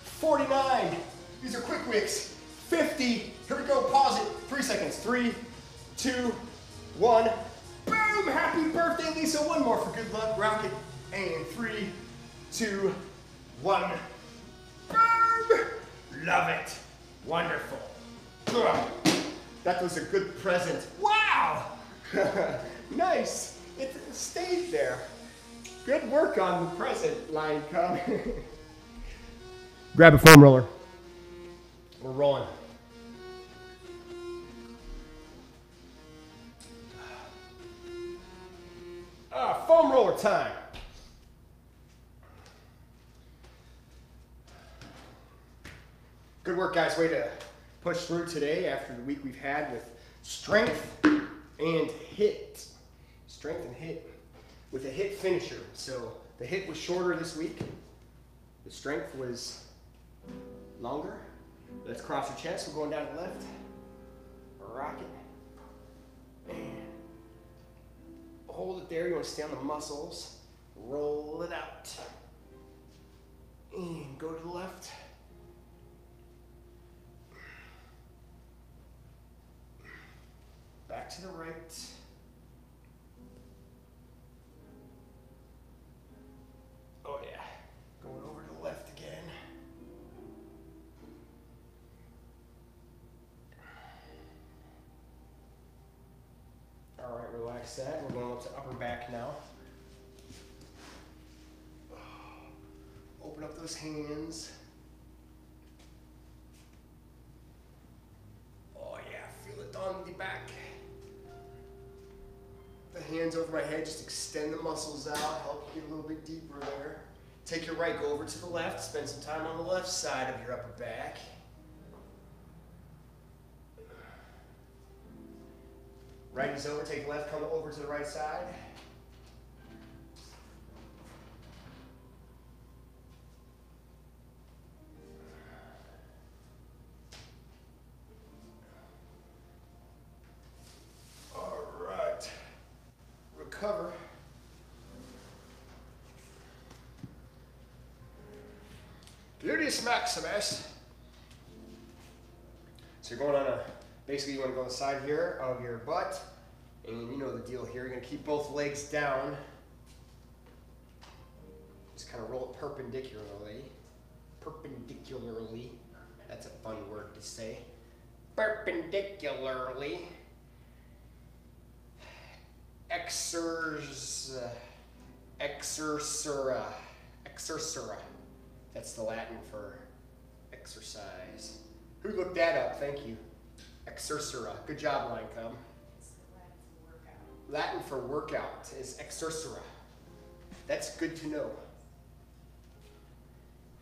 [SPEAKER 1] 49. These are quick wicks. 50. Here we go. Pause it. 3 seconds. 3, 2, 1. Boom. Happy birthday, Lisa. One more for good luck. Rocket. And 3, 2, 1. Boom. Love it. Wonderful. That was a good present. Wow. Nice. It stayed there. Good work on the present line, Cub. Grab a foam roller. We're rolling. Foam roller time. Good work, guys. Way to push through today after the week we've had with strength and HIIT. Strength and HIIT with a HIIT finisher. So the HIIT was shorter this week. The strength was longer. Let's cross your chest. We're going down to the left. Rock it. And hold it there. You want to stay on the muscles. Roll it out. And go to the left. Back to the right. Oh yeah. Going over to the left again. All right, relax that. We're going up to upper back now. Open up those hands. Oh yeah, feel it on the back. The hands over my head, just extend the muscles out, help you get a little bit deeper there. Take your right, go over to the left, spend some time on the left side of your upper back. Right is over, take left, come over to the right side. All right. Recover. Gluteus maximus. So you're going on a, basically you want to go on the side here of your butt, and you know the deal here. You're going to keep both legs down. Just kind of roll it perpendicularly. Perpendicularly. That's a fun word to say. Perpendicularly. Exercera. That's the Latin for exercise. Who looked that up? Thank you. Exercera. Good job, Line Cub.
[SPEAKER 2] It's the
[SPEAKER 1] Latin for workout is exercera. That's good to know.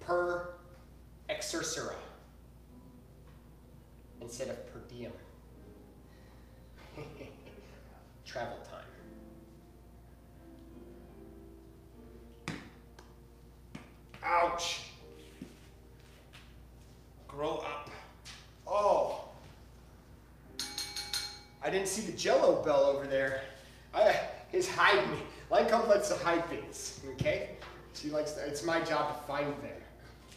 [SPEAKER 1] Per exercera instead of per diem. Travel time. Ouch. Grow up. Oh. I didn't see the Jello bell over there. He's hiding. Line Cub likes to hide things, okay? She likes to, it's my job to find them.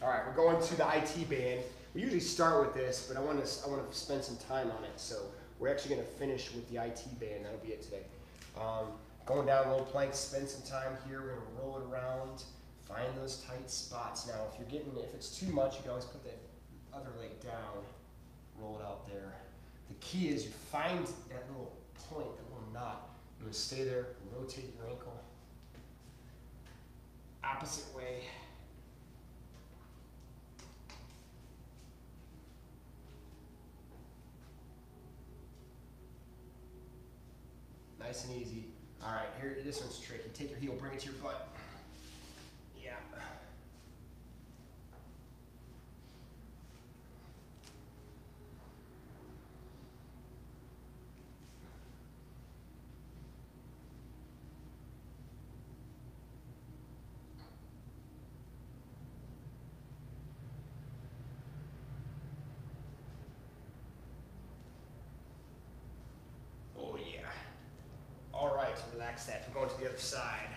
[SPEAKER 1] All right, we're going to the IT band. We usually start with this, but I want to spend some time on it. So we're actually going to finish with the IT band. That'll be it today. Going down low plank, spend some time here. We're going to roll it around. Find those tight spots. Now, if it's too much, you can always put that other leg down, roll it out there. The key is you find that little point, that little knot. You want to stay there, rotate your ankle. Opposite way. Nice and easy. All right, here, this one's tricky. Take your heel, bring it to your butt. Yeah. relax that. We're going to the other side.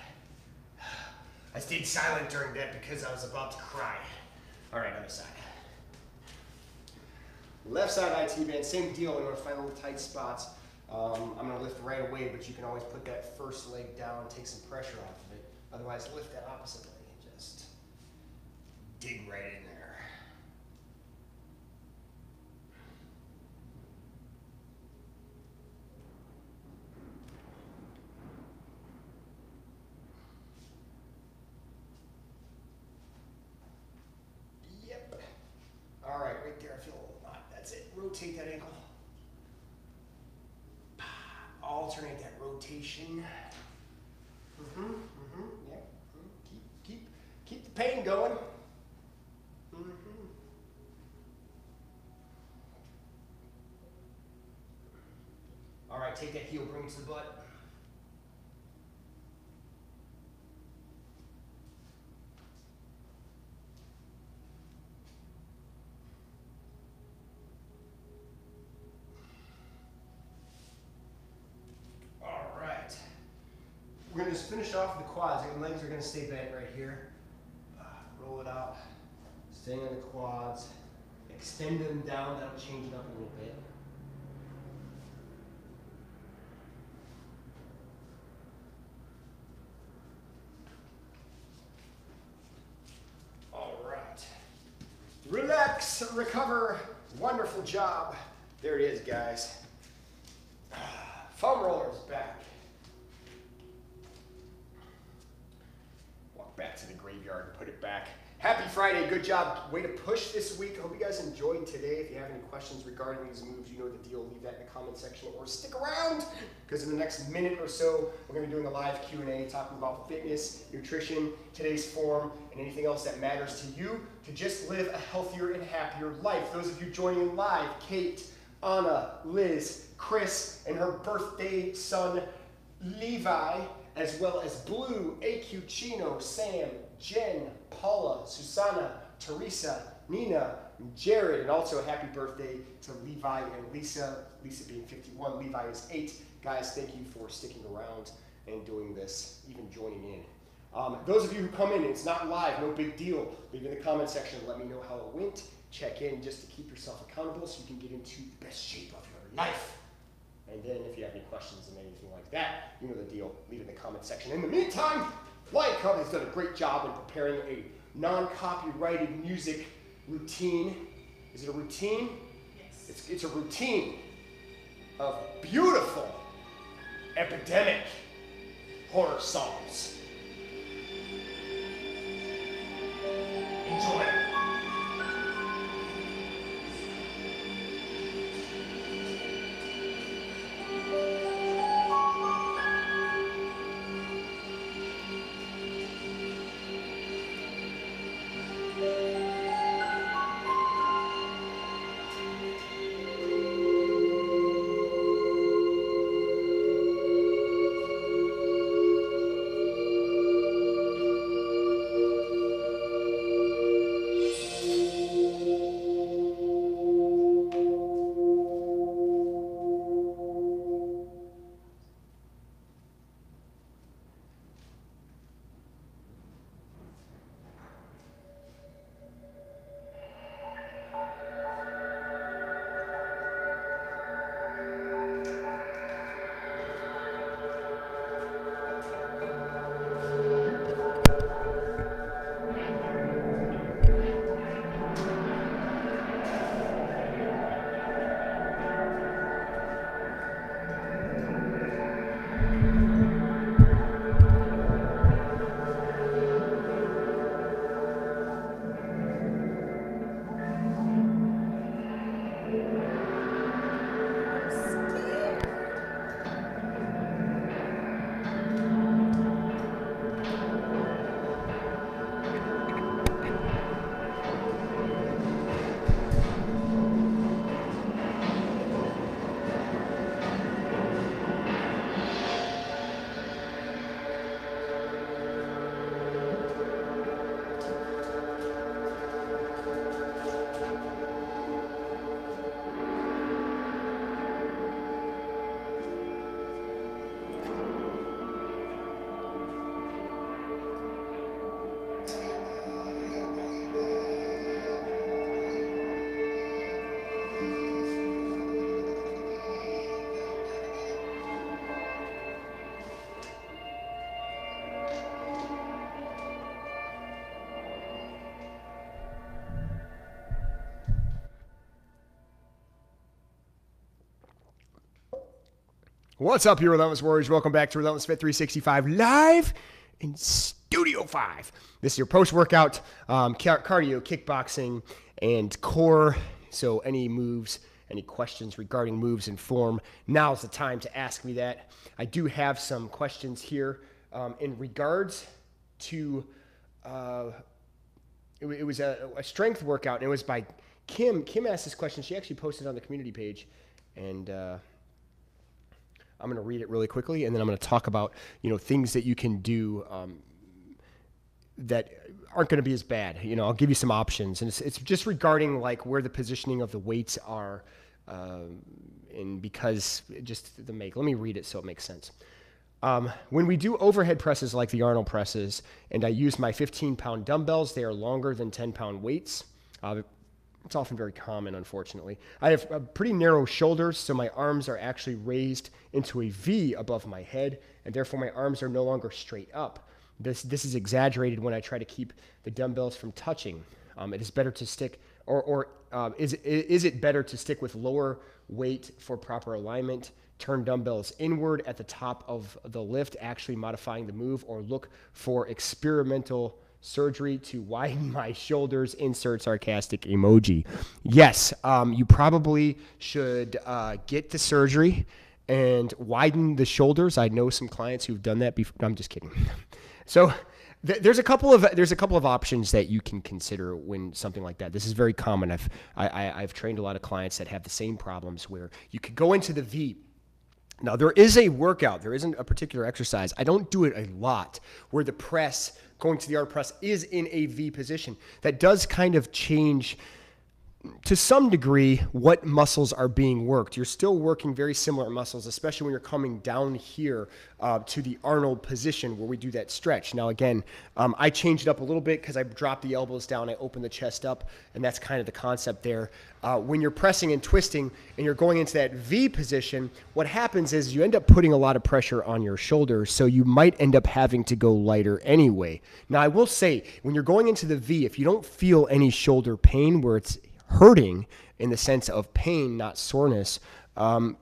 [SPEAKER 1] I stayed silent during that because I was about to cry. All right, other side. Left side IT band, same deal. You want to find little tight spots. I'm going to lift right away, but you can always put that first leg down, take some pressure off of it. Otherwise, lift that opposite leg and just dig right in there. Yep. All right, right there, I feel a little knot. That's it. Rotate that ankle. Alternate that rotation. Yeah. Keep the pain going. All right, take that heel, bring it to the butt. We're going to just finish off with the quads. Your legs are going to stay bent right here. Roll it out. Staying on the quads. Extend them down. That'll change it up a little bit. All right. Relax, recover. Wonderful job. There it is, guys. Foam rollers back. Back to the graveyard and put it back. Happy Friday, good job. Way to push this week. Hope you guys enjoyed today. If you have any questions regarding these moves, you know the deal. Leave that in the comment section or stick around because in the next minute or so, we're going to be doing a live Q&A talking about fitness, nutrition, today's form, and anything else that matters to you to just live a healthier and happier life. Those of you joining live, Kate, Anna, Liz, Chris, and her birthday son, Levi, as well as Blue, AQ Chino, Sam, Jen, Paula, Susanna, Teresa, Nina, and Jared, and also a happy birthday to Levi and Lisa. Lisa being 51, Levi is 8. Guys, thank you for sticking around and doing this, even joining in. Those of you who come in, it's not live, no big deal. Leave in the comment section, let me know how it went. Check in just to keep yourself accountable so you can get into the best shape of your life. And then if you have any questions and anything like that, you know the deal. Leave it in the comment section. In the meantime, Lion Cub has done a great job in preparing a non-copyrighted music routine. Is it a routine?
[SPEAKER 2] Yes.
[SPEAKER 1] It's a routine of beautiful, epidemic horror songs. Enjoy. What's up, you Relentless Warriors? Welcome back to Relentless Fit 365 live in Studio 5. This is your post-workout cardio, kickboxing, and core. So any moves, any questions regarding moves and form, now's the time to ask me that. I do have some questions here in regards to, it was a strength workout, and it was by Kim. Kim asked this question. She actually posted it on the community page, and I'm going to read it really quickly, and then I'm going to talk about, things that you can do that aren't going to be as bad. I'll give you some options, and it's just regarding like where the positioning of the weights are, and because just let me read it so it makes sense. When we do overhead presses like the Arnold presses, and I use my 15-pound dumbbells, they are longer than 10-pound weights. It's often very common, unfortunately. I have pretty narrow shoulders, so my arms are actually raised into a V above my head, and therefore my arms are no longer straight up. This is exaggerated when I try to keep the dumbbells from touching. It is better to stick, is it better to stick with lower weight for proper alignment, turn dumbbells inward at the top of the lift, actually modifying the move, or look for experimental surgery to widen my shoulders, insert sarcastic emoji? Yes, you probably should get the surgery and widen the shoulders. I know some clients who've done that before. No, I'm just kidding. So there's a couple of options that you can consider when something like that. This is very common. I've trained a lot of clients that have the same problems where you could go into the V. Now, there is a workout. There isn't a particular exercise. I don't do it a lot where the press, going to the arm press, is in a V position. That does kind of change, to some degree, what muscles are being worked. You're still working very similar muscles, especially when you're coming down here to the Arnold position where we do that stretch. Now, again, I changed it up a little bit because I dropped the elbows down, I opened the chest up, and that's kind of the concept there. When you're pressing and twisting and you're going into that V position, what happens is you end up putting a lot of pressure on your shoulders, so you might end up having to go lighter anyway. Now, I will say, when you're going into the V, if you don't feel any shoulder pain where it's hurting in the sense of pain, not soreness,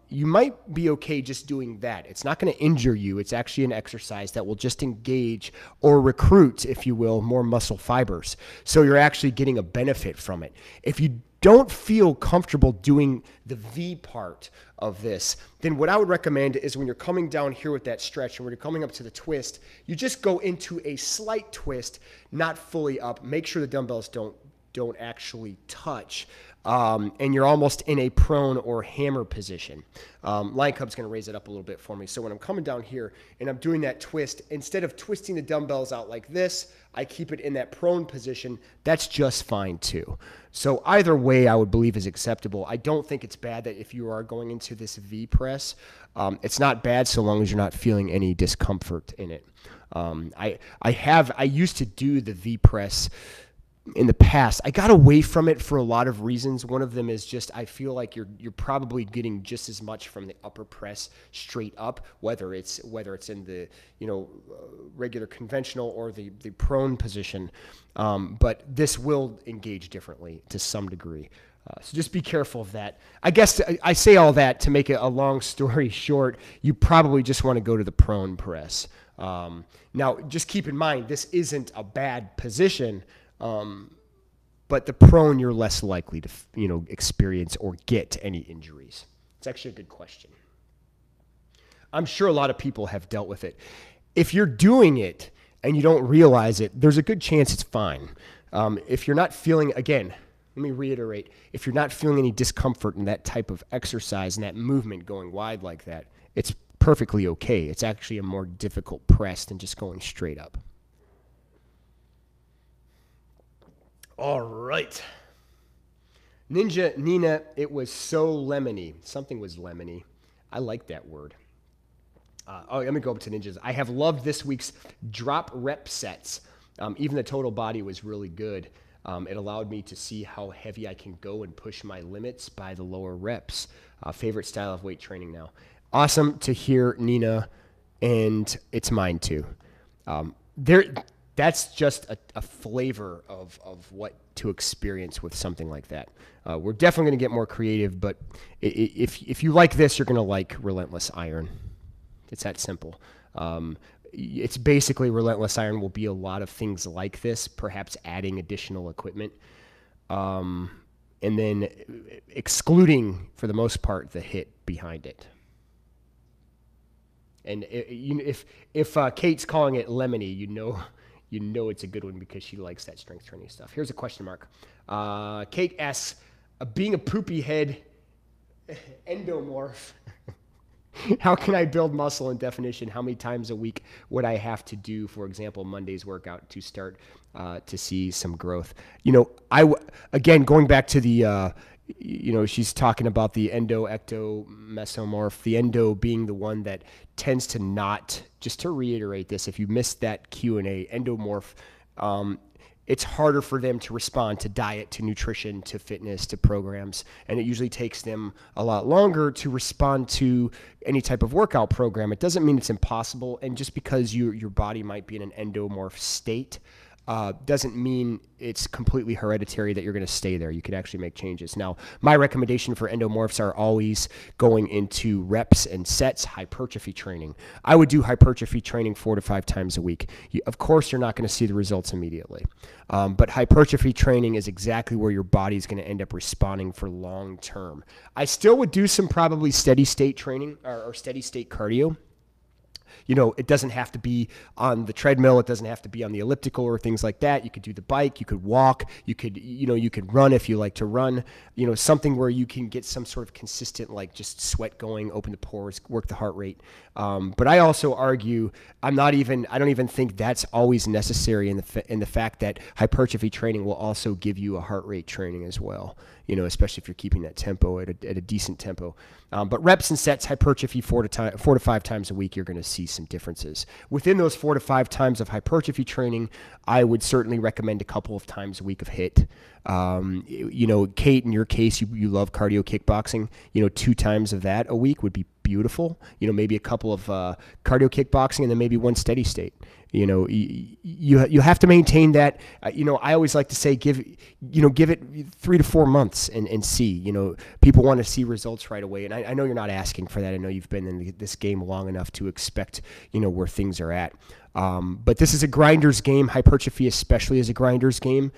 [SPEAKER 1] you might be okay just doing that. It's not going to injure you. It's actually an exercise that will just engage or recruit, if you will, more muscle fibers. So you're actually getting a benefit from it. If you don't feel comfortable doing the V part of this, then what I would recommend is when you're coming down here with that stretch and when you're coming up to the twist, you just go into a slight twist, not fully up. Make sure the dumbbells don't actually touch, and you're almost in a prone or hammer position. Lion Cub's going to raise it up a little bit for me. So when I'm coming down here and I'm doing that twist, instead of twisting the dumbbells out like this, I keep it in that prone position. That's just fine too. So either way, I would believe is acceptable. I don't think it's bad that if you are going into this V press, it's not bad so long as you're not feeling any discomfort in it. I used to do the V press in the past. I got away from it for a lot of reasons. One of them is just I feel like you're probably getting just as much from the upper press straight up, whether it's in the regular conventional or the prone position. But this will engage differently to some degree. So just be careful of that. I guess I say all that to make it a long story short. You probably just want to go to the prone press. Now, just keep in mind, this isn't a bad position. But the prone, you're less likely to, experience or get any injuries. It's actually a good question. I'm sure a lot of people have dealt with it. If you're doing it and you don't realize it, there's a good chance it's fine. If you're not feeling, again, let me reiterate, if you're not feeling any discomfort in that type of exercise and that movement going wide like that, it's perfectly okay. It's actually a more difficult press than just going straight up. All right. Ninja Nina, it was so lemony. Something was lemony. I like that word. Let me go up to ninjas. I have loved this week's drop rep sets. Even the total body was really good. It allowed me to see how heavy I can go and push my limits by the lower reps. Favorite style of weight training now. Awesome to hear, Nina, and it's mine too. That's just a flavor of what to experience with something like that. We're definitely going to get more creative, but if you like this, you're going to like Relentless Iron.
[SPEAKER 3] It's that simple. It's basically Relentless Iron will be a lot of things like this, perhaps adding additional equipment, and then excluding, for the most part, the HIIT behind it. And if Kate's calling it lemony, you know it's a good one because she likes that strength training stuff. Here's a question mark. Kate asks, being a poopy head endomorph, how can I build muscle in definition? How many times a week would I have to do, for example, Monday's workout to start to see some growth? Again, going back to the, she's talking about the endo-ecto-mesomorph, the endo being the one that tends to not, just to reiterate this, if you missed that Q&A, endomorph, it's harder for them to respond to diet, to nutrition, to fitness, to programs, and it usually takes them a lot longer to respond to any type of workout program. It doesn't mean it's impossible, and just because your body might be in an endomorph state doesn't mean it's completely hereditary that you're going to stay there. You could actually make changes. Now, my recommendation for endomorphs are always going into reps and sets, hypertrophy training. I would do hypertrophy training 4 to 5 times a week. Of course, you're not going to see the results immediately, but hypertrophy training is exactly where your body is going to end up responding for long term. I still would do some probably steady state training or steady state cardio. It doesn't have to be on the treadmill. It doesn't have to be on the elliptical or things like that. You could do the bike. You could walk. You could run if you like to run. Something where you can get some sort of consistent, like just sweat going, open the pores, work the heart rate. But I also argue I don't even think that's always necessary in the fact that hypertrophy training will also give you a heart rate training as well. Especially if you're keeping that tempo at a decent tempo. But reps and sets, hypertrophy 4 to 5 times a week, you're going to see some differences. Within those 4 to 5 times of hypertrophy training, I would certainly recommend a couple of times a week of HIIT. Kate, in your case, you love cardio kickboxing. 2 times of that a week would be beautiful. Maybe a couple of cardio kickboxing and then maybe one steady state. You have to maintain that. I always like to say give it 3 to 4 months and see. People want to see results right away, and I know you're not asking for that. I know you've been in this game long enough to expect where things are at. But this is a grinder's game. Hypertrophy especially is a grinder's game.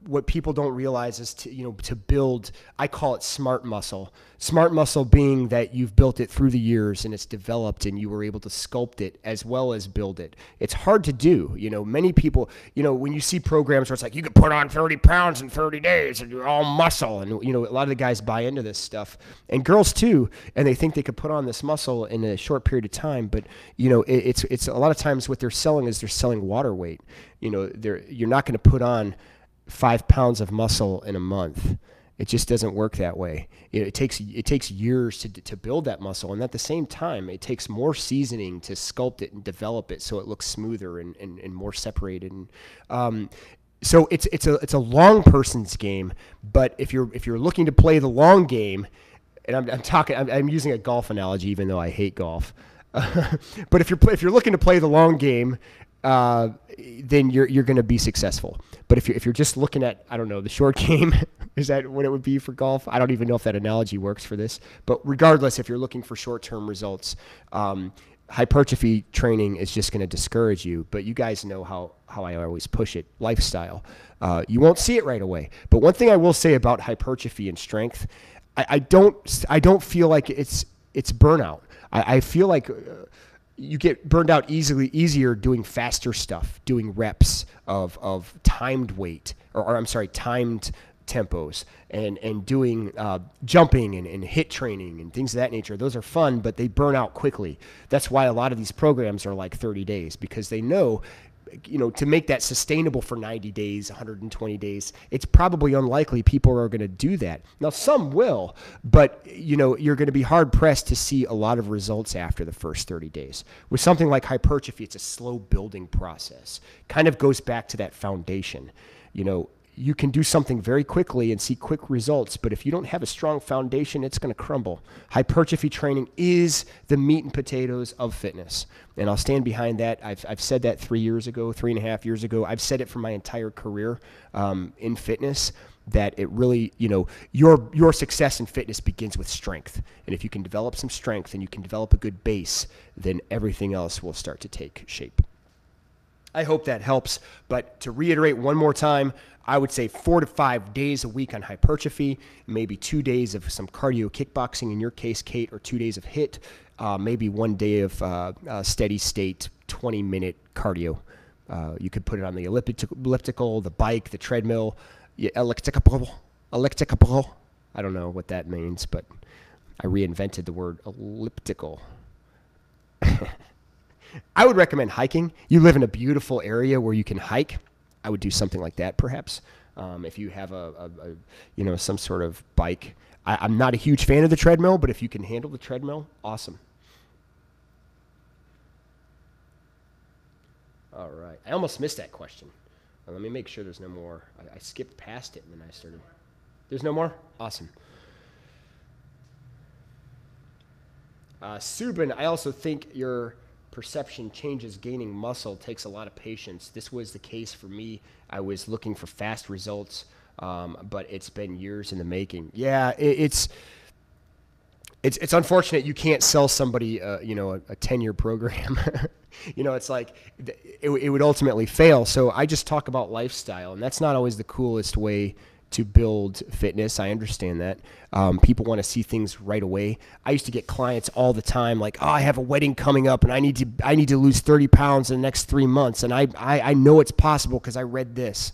[SPEAKER 3] What people don't realize is to build, I call it smart muscle. Smart muscle being that you've built it through the years and it's developed and you were able to sculpt it as well as build it. It's hard to do. Many people, when you see programs where it's like, you can put on 30 pounds in 30 days and you're all muscle. And, a lot of the guys buy into this stuff, and girls too. And they think they could put on this muscle in a short period of time. But, it's a lot of times what they're selling water weight. You're not going to put on 5 pounds of muscle in a month. It just doesn't work that way. It takes years to build that muscle, and at the same time, it takes more seasoning to sculpt it and develop it so it looks smoother and more separated. And so it's a long person's game. But if you're looking to play the long game, and I'm using a golf analogy, even though I hate golf. But if you're looking to play the long game, then you're going to be successful. But if you're just looking at, I don't know, the short game, is that what it would be for golf? I don't even know if that analogy works for this. But regardless, if you're looking for short-term results, hypertrophy training is just going to discourage you. But you guys know how I always push it, lifestyle. You won't see it right away. But one thing I will say about hypertrophy and strength, I don't feel like it's burnout. I feel like you get burned out easier doing faster stuff, doing reps of timed weight, timed tempos, and doing jumping and HIIT training and things of that nature. Those are fun, but they burn out quickly. That's why a lot of these programs are like 30 days, because they know, to make that sustainable for 90 days, 120 days, it's probably unlikely people are going to do that. Now, some will, but, you're going to be hard-pressed to see a lot of results after the first 30 days. With something like hypertrophy, it's a slow building process. Kind of goes back to that foundation. you can do something very quickly and see quick results, but if you don't have a strong foundation, it's going to crumble. Hypertrophy training is the meat and potatoes of fitness, and I'll stand behind that. I've said that 3 years ago, 3.5 years ago. I've said it for my entire career in fitness, that it really, your success in fitness begins with strength. And if you can develop some strength and you can develop a good base, then everything else will start to take shape. I hope that helps. But to reiterate one more time, I would say 4 to 5 days a week on hypertrophy, maybe 2 days of some cardio kickboxing, in your case, Kate, or 2 days of HIIT, maybe 1 day of steady state 20-minute cardio. You could put it on the elliptical, the bike, the treadmill. Yeah, elliptical. I don't know what that means, but I reinvented the word elliptical. I would recommend hiking. You live in a beautiful area where you can hike. I would do something like that, perhaps. If you have some sort of bike. I'm not a huge fan of the treadmill, but if you can handle the treadmill, awesome. All right. I almost missed that question. Let me make sure there's no more. I skipped past it and then I started. There's no more? Awesome. Subin, I also think your perception changes. Gaining muscle takes a lot of patience. This was the case for me. I was looking for fast results, but it's been years in the making. Yeah, it's unfortunate you can't sell somebody, a 10-year program. It's like it would ultimately fail. So I just talk about lifestyle, and that's not always the coolest way to build fitness. I understand that. People want to see things right away. I used to get clients all the time like, I have a wedding coming up and I need to lose 30 pounds in the next 3 months. And I know it's possible because I read this.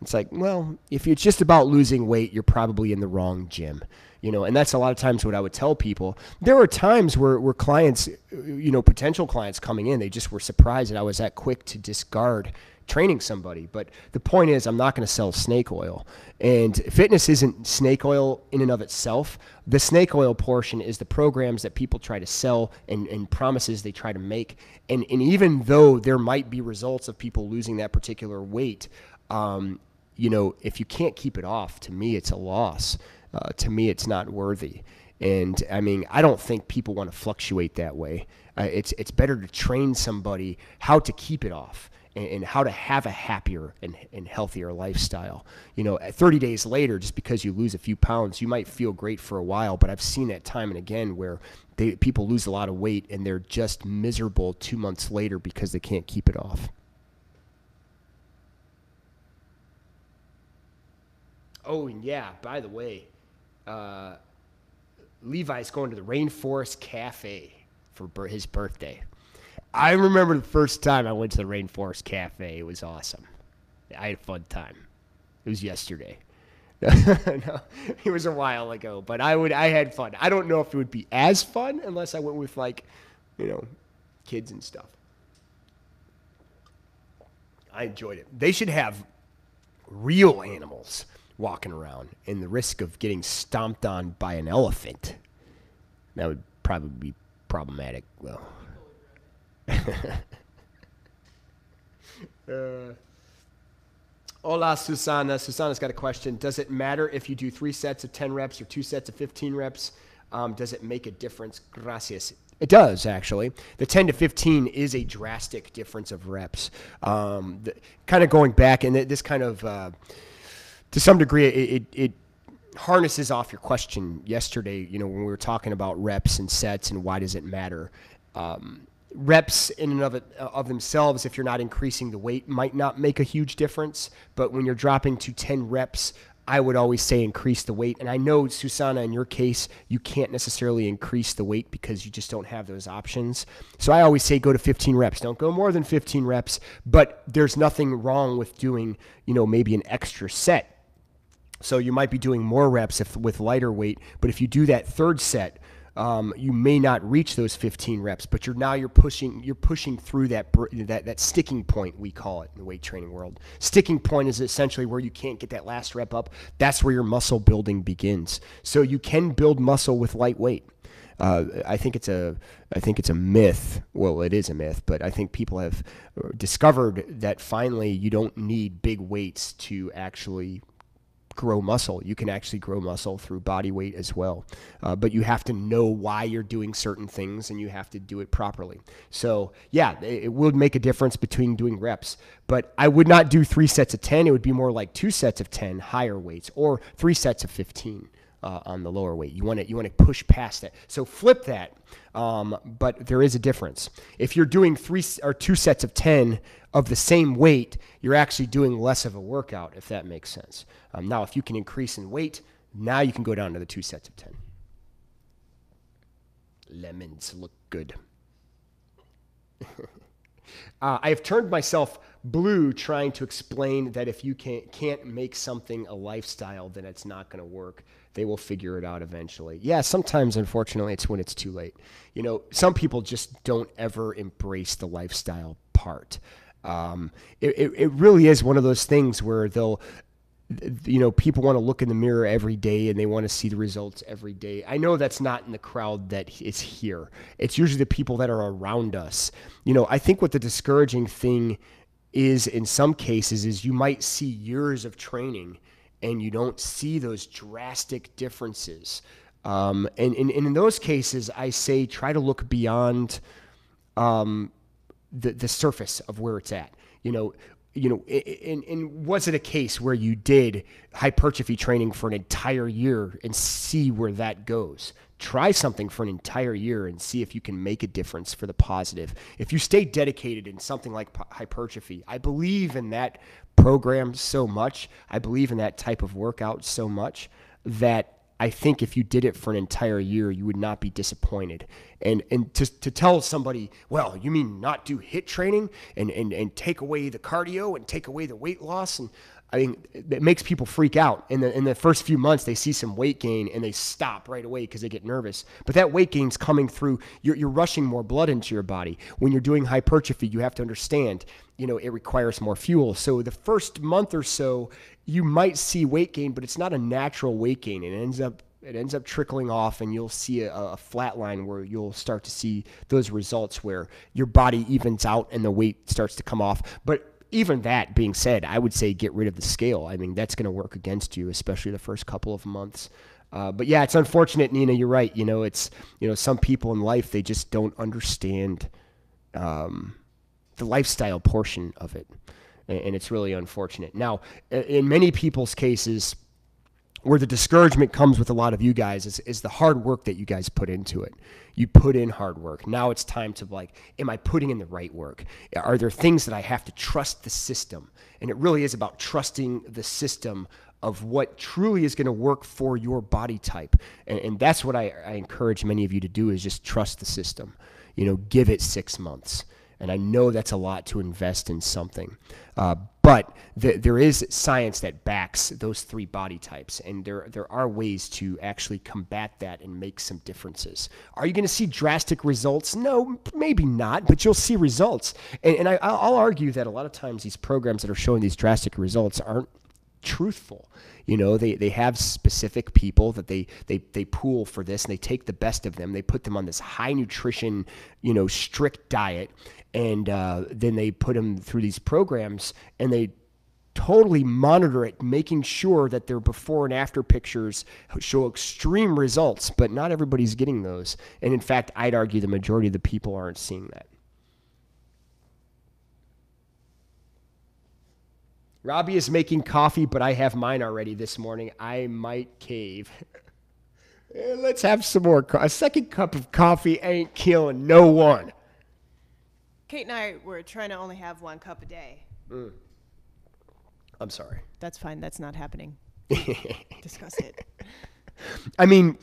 [SPEAKER 3] It's like, well, if it's just about losing weight, you're probably in the wrong gym. And that's a lot of times what I would tell people. There are times where clients, potential clients coming in, they just were surprised that I was that quick to discard training somebody. But the point is, I'm not going to sell snake oil. And fitness isn't snake oil in and of itself. The snake oil portion is the programs that people try to sell and promises they try to make. And even though there might be results of people losing that particular weight, if you can't keep it off, to me, it's a loss. To me, it's not worthy. And I mean, I don't think people want to fluctuate that way. It's better to train somebody how to keep it off and how to have a happier and healthier lifestyle. 30 days later, just because you lose a few pounds, you might feel great for a while, but I've seen that time and again where people lose a lot of weight and they're just miserable 2 months later because they can't keep it off. Oh, and yeah, by the way, Levi's going to the Rainforest Cafe for his birthday. I remember the first time I went to the Rainforest Cafe. It was awesome. I had a fun time. It was yesterday. No, it was a while ago, but I had fun. I don't know if it would be as fun unless I went with kids and stuff. I enjoyed it. They should have real animals walking around and the risk of getting stomped on by an elephant. That would probably be problematic, though. Hola, Susana. Susana's got a question. Does it matter if you do 3 sets of 10 reps or 2 sets of 15 reps? Does it make a difference? Gracias. It does, actually. The 10 to 15 is a drastic difference of reps. Kind of going back, and this kind of, to some degree, it harnesses off your question yesterday, when we were talking about reps and sets and why does it matter. Reps in and of themselves, if you're not increasing the weight, might not make a huge difference. But when you're dropping to 10 reps, I would always say increase the weight. And I know, Susana, in your case, you can't necessarily increase the weight because you just don't have those options. So I always say go to 15 reps. Don't go more than 15 reps. But there's nothing wrong with doing, maybe an extra set. So you might be doing more reps with lighter weight. But if you do that third set, you may not reach those 15 reps, but you're pushing through that sticking point, we call it in the weight training world. Sticking point is essentially where you can't get that last rep up. That's where your muscle building begins. So you can build muscle with light weight. I think it's a myth. Well, it is a myth, but I think people have discovered that finally you don't need big weights to actually grow muscle. You can actually grow muscle through body weight as well. But you have to know why you're doing certain things, and you have to do it properly. So yeah, it would make a difference between doing reps, but I would not do 3 sets of 10. It would be more like 2 sets of 10 higher weights, or 3 sets of 15 on the lower weight. You want to push past that. So flip that. But there is a difference. If you're doing 3 or 2 sets of 10 of the same weight, you're actually doing less of a workout, if that makes sense. Now, if you can increase in weight, now you can go down to the 2 sets of 10. Lemons look good. I have turned myself blue trying to explain that if you can't make something a lifestyle, then it's not going to work. They will figure it out eventually. Yeah, sometimes, unfortunately, it's when it's too late. You know, some people just don't ever embrace the lifestyle part. It really is one of those things where people want to look in the mirror every day and they want to see the results every day. I know that's not in the crowd that is here. It's usually the people that are around us. You know, I think what the discouraging thing is in some cases is you might see years of training and you don't see those drastic differences. And in those cases, I say try to look beyond the surface of where it's at. And was it a case where you did hypertrophy training for an entire year and see where that goes? Try something for an entire year and see if you can make a difference for the positive. If you stay dedicated in something like hypertrophy, I believe in that program so much. I believe in that type of workout so much that I think if you did it for an entire year, you would not be disappointed. And to tell somebody, well, you mean not do HIIT training and take away the cardio and take away the weight loss? And I mean, it makes people freak out. In the first few months, they see some weight gain and they stop right away because they get nervous. But that weight gain's coming through, you're rushing more blood into your body. When you're doing hypertrophy, you have to understand, it requires more fuel. So the first month or so, you might see weight gain, but it's not a natural weight gain. It ends up trickling off, and you'll see a flat line where you'll start to see those results where your body evens out and the weight starts to come off. But even that being said, I would say get rid of the scale. I mean, that's going to work against you, especially the first couple of months. But yeah, it's unfortunate, Nina. You're right. It's some people in life, they just don't understand the lifestyle portion of it, and it's really unfortunate. Now, in many people's cases, where the discouragement comes with a lot of you guys is the hard work that you guys put into it. You put in hard work. Now it's time to am I putting in the right work? Are there things that I have to trust the system? And it really is about trusting the system of what truly is going to work for your body type. And that's what I encourage many of you to do, is just trust the system. Give it 6 months. And I know that's a lot to invest in something. But there is science that backs those 3 body types. And there are ways to actually combat that and make some differences. Are you going to see drastic results? No, maybe not, but you'll see results. And I'll argue that a lot of times these programs that are showing these drastic results aren't truthful. They have specific people that they pool for this, and they take the best of them. They put them on this high nutrition, strict diet. And then they put them through these programs, and they totally monitor it, making sure that their before and after pictures show extreme results, but not everybody's getting those. And in fact, I'd argue the majority of the people aren't seeing that. Robbie is making coffee, but I have mine already this morning. I might cave. Let's have some more. A second cup of coffee ain't killing no one.
[SPEAKER 2] Kate and I were trying to only have 1 cup a day.
[SPEAKER 3] I'm sorry.
[SPEAKER 2] That's fine. That's not happening. Discuss it.
[SPEAKER 3] I mean,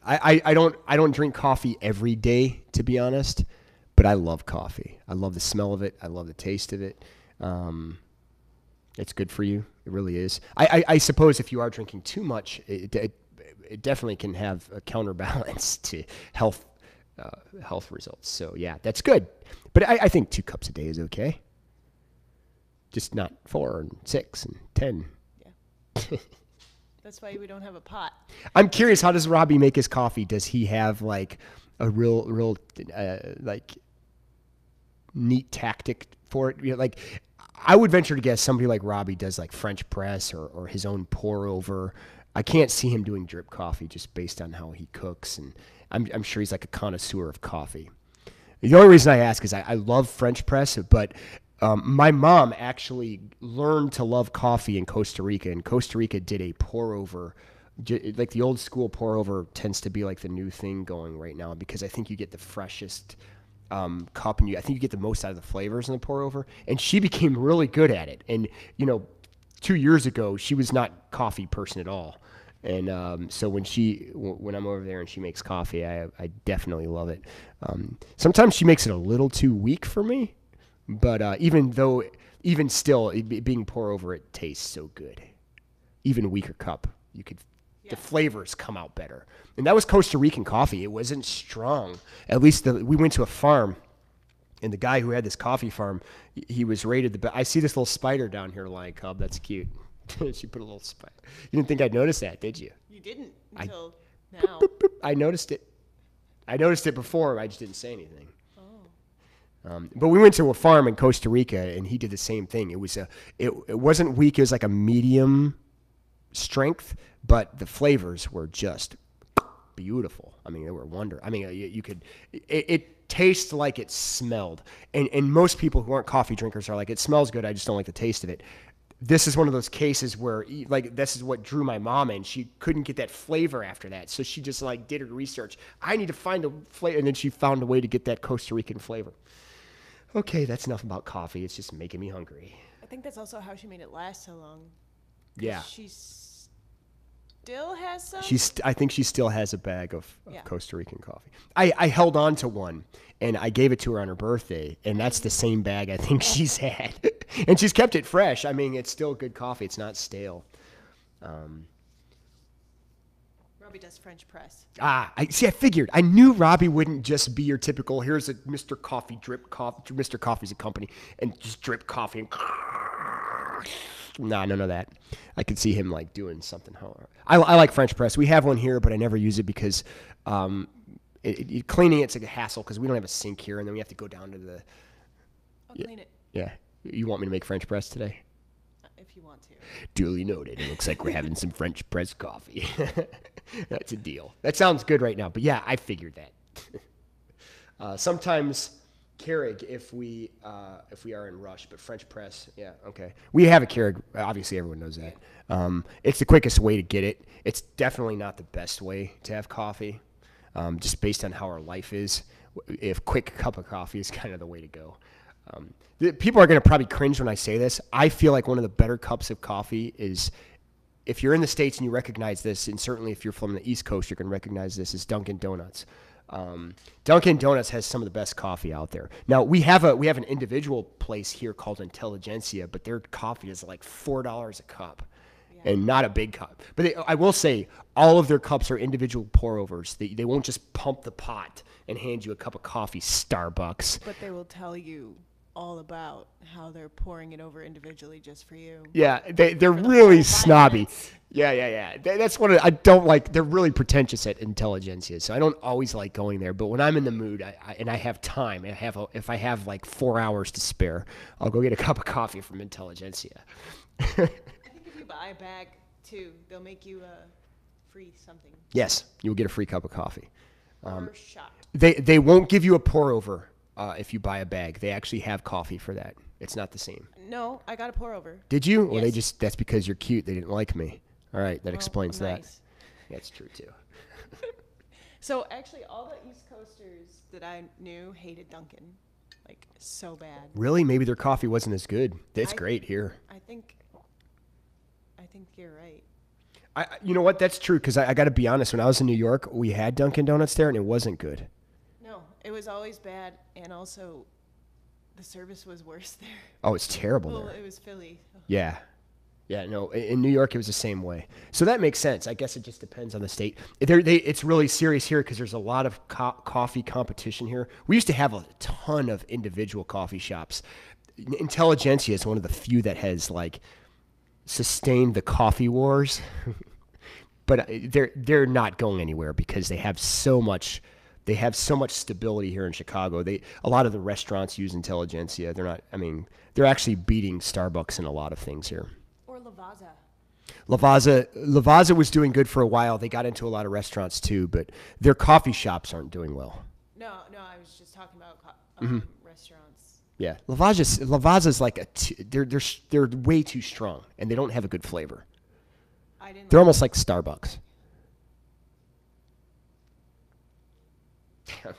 [SPEAKER 3] I don't drink coffee every day, to be honest, but I love coffee. I love the smell of it. I love the taste of it. It's good for you. It really is. I suppose if you are drinking too much, it definitely can have a counterbalance to health results. So yeah, that's good. But I think 2 cups a day is okay. Just not 4 and 6 and 10.
[SPEAKER 2] Yeah. That's why we don't have a pot.
[SPEAKER 3] I'm curious, how does Robbie make his coffee? Does he have like a real like neat tactic for it? You know, like I would venture to guess somebody like Robbie does like French press or his own pour over. I can't see him doing drip coffee just based on how he cooks, and I'm sure he's like a connoisseur of coffee. The only reason I ask is I love French press, but my mom actually learned to love coffee in Costa Rica, and Costa Rica did a pour over. Like the old school pour over tends to be like the new thing going right now, because I think you get the freshest cup, and I think you get the most out of the flavors in the pour over. And she became really good at it. And 2 years ago she was not coffee person at all. And so when I'm over there and she makes coffee, I definitely love it. Sometimes she makes it a little too weak for me, but even still, being pour over, it tastes so good. Even weaker cup, the flavors come out better. And that was Costa Rican coffee. It wasn't strong. At least we went to a farm, and the guy who had this coffee farm, he was rated the best. I see this little spider down here lying, Cub. That's cute. She put a little spider. You didn't think I'd notice that, did you?
[SPEAKER 2] You didn't until now.
[SPEAKER 3] I noticed it. I noticed it before. I just didn't say anything. But we went to a farm in Costa Rica, and he did the same thing. It wasn't weak. It was like a medium strength, but the flavors were just beautiful. I mean, they were wonder. I mean, it tastes like it smelled. And most people who aren't coffee drinkers are like, it smells good, I just don't like the taste of it. This is one of those cases where, like, this is what drew my mom in. She couldn't get that flavor after that, so she just like did her research. I need to find a flavor, and then she found a way to get that Costa Rican flavor. Okay, that's enough about coffee. It's just making me hungry.
[SPEAKER 2] I think that's also how she made it last so long.
[SPEAKER 3] Yeah.
[SPEAKER 2] She still has some?
[SPEAKER 3] I think she still has a bag of Costa Rican coffee. I held on to one, and I gave it to her on her birthday, and that's the same bag I think she's had. And she's kept it fresh. I mean, it's still good coffee. It's not stale.
[SPEAKER 2] Robbie does French press.
[SPEAKER 3] I figured. I knew Robbie wouldn't just be your typical, here's a Mr. Coffee drip coffee. Mr. Coffee's a company, and just drip coffee and none of that. I could see him like doing something. I like French press. We have one here, but I never use it because cleaning it's like a hassle because we don't have a sink here, and then we have to go down to the.
[SPEAKER 2] I'll clean it.
[SPEAKER 3] Yeah. You want me to make French press today?
[SPEAKER 2] If you want to.
[SPEAKER 3] Duly noted. It looks like we're having some French press coffee. That's a deal. That sounds good right now. But yeah, I figured that. Sometimes Keurig if we are in rush, but French press, yeah, okay. We have a Keurig. Obviously, everyone knows that. It's the quickest way to get it. It's definitely not the best way to have coffee, just based on how our life is. If quick cup of coffee is kind of the way to go. People are going to probably cringe when I say this. I feel like one of the better cups of coffee is, if you're in the States and you recognize this, and certainly if you're from the East Coast, you're going to recognize this, is Dunkin' Donuts. Dunkin' Donuts has some of the best coffee out there. Now, we have an individual place here called Intelligentsia, but their coffee is like $4 a cup. And not a big cup. But I will say, all of their cups are individual pour-overs. They won't just pump the pot and hand you a cup of coffee, Starbucks.
[SPEAKER 2] But they will tell you all about how they're pouring it over individually just for you.
[SPEAKER 3] Yeah, they're really snobby. Yeah. That's what I don't like. They're really pretentious at Intelligentsia, so I don't always like going there. But when I'm in the mood and I have time, if I have like 4 hours to spare, I'll go get a cup of coffee from Intelligentsia.
[SPEAKER 2] If you buy a bag too, they'll make you free something.
[SPEAKER 3] Yes, you'll get a free cup of coffee.
[SPEAKER 2] Or shot.
[SPEAKER 3] They won't give you a pour over if you buy a bag. They actually have coffee for that. It's not the same.
[SPEAKER 2] No, I got a pour over.
[SPEAKER 3] Did you?
[SPEAKER 2] Yes.
[SPEAKER 3] Well, that's because you're cute. They didn't like me. All right, that explains
[SPEAKER 2] nice.
[SPEAKER 3] that. That's true too.
[SPEAKER 2] So actually, all the East Coasters that I knew hated Dunkin', like so bad.
[SPEAKER 3] Really? Maybe their coffee wasn't as good. It's great here.
[SPEAKER 2] I think you're right.
[SPEAKER 3] You know what? That's true, because I got to be honest. When I was in New York, we had Dunkin' Donuts there, and it wasn't good.
[SPEAKER 2] No, it was always bad, and also the service was worse there.
[SPEAKER 3] Oh, it's terrible
[SPEAKER 2] Well,
[SPEAKER 3] there.
[SPEAKER 2] it was Philly.
[SPEAKER 3] Yeah. Yeah, no, in New York, it was the same way. So that makes sense. I guess it just depends on the state. It's really serious here because there's a lot of coffee competition here. We used to have a ton of individual coffee shops. Intelligentsia is one of the few that has, like, sustained the coffee wars. but they're not going anywhere because they have so much stability here in Chicago. A lot of the restaurants use Intelligentsia. They're not. I mean, they're actually beating Starbucks in a lot of things here.
[SPEAKER 2] Or Lavazza.
[SPEAKER 3] Lavazza was doing good for a while. They got into a lot of restaurants too, but their coffee shops aren't doing well.
[SPEAKER 2] No, I was just talking about restaurants.
[SPEAKER 3] Yeah, Lavazza's like they're way too strong and they don't have a good flavor. They're almost like Starbucks.
[SPEAKER 2] I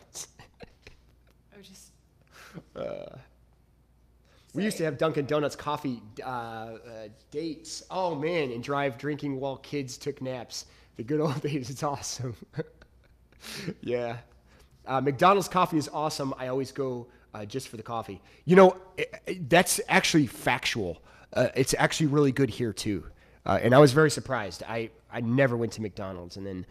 [SPEAKER 2] was just.
[SPEAKER 3] We used to have Dunkin' Donuts coffee dates. Oh man, and drive drinking while kids took naps. The good old days. It's awesome. Yeah. McDonald's coffee is awesome. I always go just for the coffee. You know, that's actually factual. It's actually really good here too. And I was very surprised. I never went to McDonald's, and then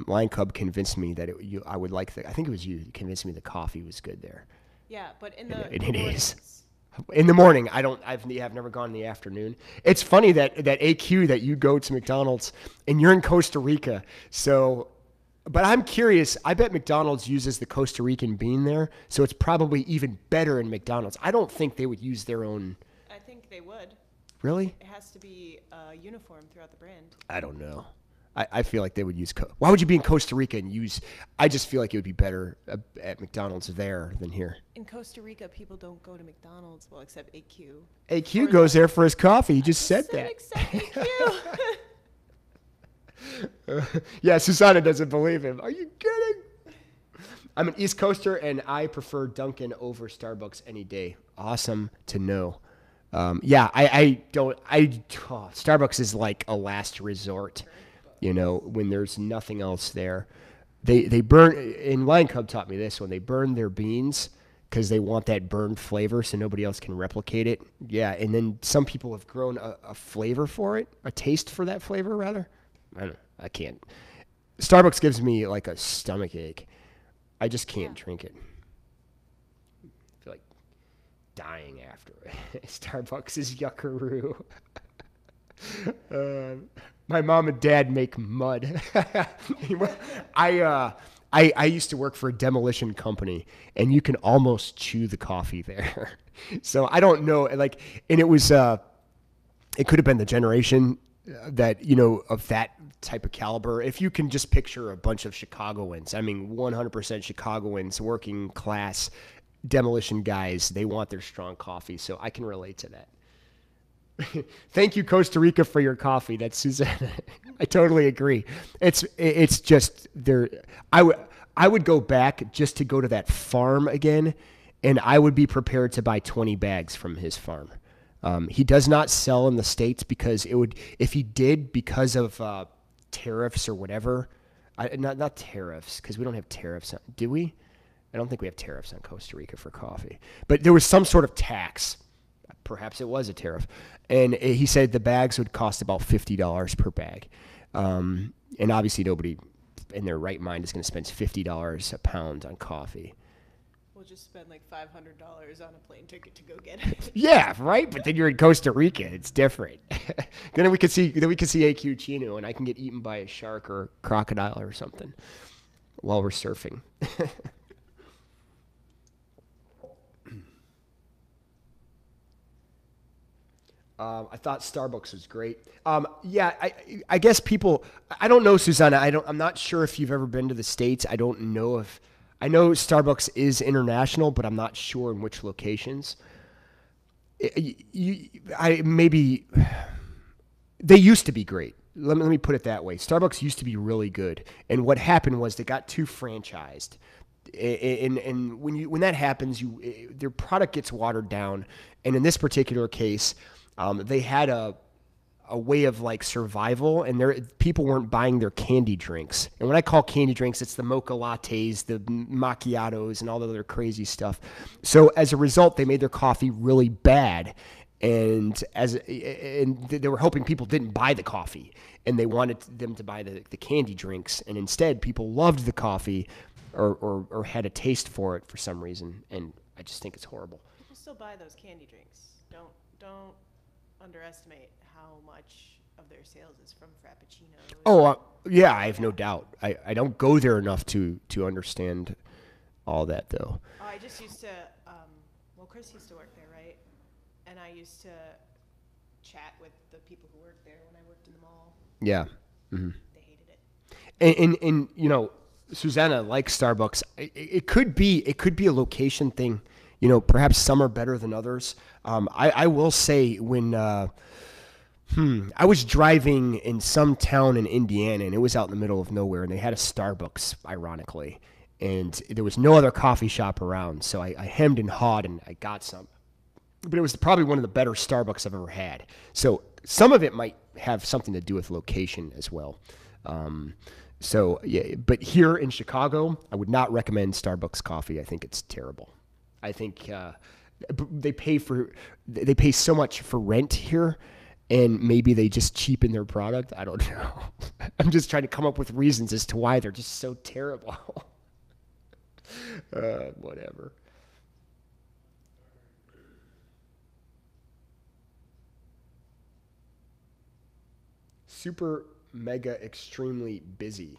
[SPEAKER 3] Lion Cub convinced me that I would like I think it was you convinced me the coffee was good there.
[SPEAKER 2] Yeah, but in the
[SPEAKER 3] and it is. In the morning, I've never gone in the afternoon. It's funny that AQ that you go to McDonald's and you're in Costa Rica. So, but I'm curious. I bet McDonald's uses the Costa Rican bean there, so it's probably even better in McDonald's. I don't think they would use their own.
[SPEAKER 2] I think they would.
[SPEAKER 3] Really?
[SPEAKER 2] It has to be uniform throughout the brand.
[SPEAKER 3] I don't know. I feel like they would use. Why would you be in Costa Rica and use? I just feel like it would be better at McDonald's there than here.
[SPEAKER 2] In Costa Rica, people don't go to McDonald's, well, except AQ.
[SPEAKER 3] AQ goes there for his coffee. He just said that.
[SPEAKER 2] Except AQ.
[SPEAKER 3] Yeah, Susanna doesn't believe him. Are you kidding? I'm an East Coaster, and I prefer Dunkin' over Starbucks any day. Awesome to know. Yeah, Starbucks is like a last resort. You know, when there's nothing else there. They burn, and Lion Cub taught me this, when they burn their beans because they want that burned flavor so nobody else can replicate it. Yeah, and then some people have grown a flavor for it, a taste for that flavor, rather. I don't know. I can't. Starbucks gives me like a stomach ache. I just can't drink it. I feel like dying after it. Starbucks is yuckaroo. My mom and dad make mud. I used to work for a demolition company, and you can almost chew the coffee there. So I don't know, like, and it was, it could have been the generation that, you know, of that type of caliber. If you can just picture a bunch of Chicagoans, I mean, 100% Chicagoans, working class demolition guys, they want their strong coffee. So I can relate to that. Thank you, Costa Rica, for your coffee. That's Susanna. I totally agree. It's just there. I would go back just to go to that farm again, and I would be prepared to buy 20 bags from his farm. He does not sell in the States because it would, if he did, because of tariffs or whatever. Not tariffs, because we don't have tariffs. Do we? I don't think we have tariffs on Costa Rica for coffee. But there was some sort of tax. Perhaps it was a tariff. And he said the bags would cost about $50 per bag. And obviously nobody in their right mind is going to spend $50 a pound on coffee.
[SPEAKER 2] We'll just spend like $500 on a plane ticket to go get it.
[SPEAKER 3] Yeah, right? But then you're in Costa Rica. It's different. Then we could see AQ Chino, and I can get eaten by a shark or a crocodile or something while we're surfing. I thought Starbucks was great. Yeah, I guess people. I don't know, Susanna. I'm not sure if you've ever been to the States. I don't know if. I know Starbucks is international, but I'm not sure in which locations. Maybe they used to be great. Let me put it that way. Starbucks used to be really good, and what happened was they got too franchised. And when that happens, their product gets watered down. And in this particular case, they had a way of like survival, and people weren't buying their candy drinks. And when I call candy drinks, it's the mocha lattes, the macchiatos, and all the other crazy stuff. So as a result, they made their coffee really bad, and they were hoping people didn't buy the coffee, and they wanted them to buy the candy drinks. And instead, people loved the coffee, or had a taste for it for some reason. And I just think it's horrible.
[SPEAKER 2] People still buy those candy drinks. Don't underestimate how much of their sales is from Frappuccino.
[SPEAKER 3] Oh, yeah, I have no doubt. I don't go there enough to understand all that, though.
[SPEAKER 2] Oh, I just used to, well, Chris used to work there, right? And I used to chat with the people who worked there when I worked in the mall.
[SPEAKER 3] Yeah. Mm-hmm.
[SPEAKER 2] They hated it.
[SPEAKER 3] And you know, Susanna likes Starbucks. It could be a location thing. You know, perhaps some are better than others. I will say when I was driving in some town in Indiana, and it was out in the middle of nowhere, and they had a Starbucks, ironically, and there was no other coffee shop around, so I hemmed and hawed, and I got some. But it was probably one of the better Starbucks I've ever had. So some of it might have something to do with location as well. So yeah, but here in Chicago, I would not recommend Starbucks coffee. I think it's terrible. I think they pay so much for rent here, and maybe they just cheapen their product. I don't know. I'm just trying to come up with reasons as to why they're just so terrible. Whatever. Super mega extremely busy,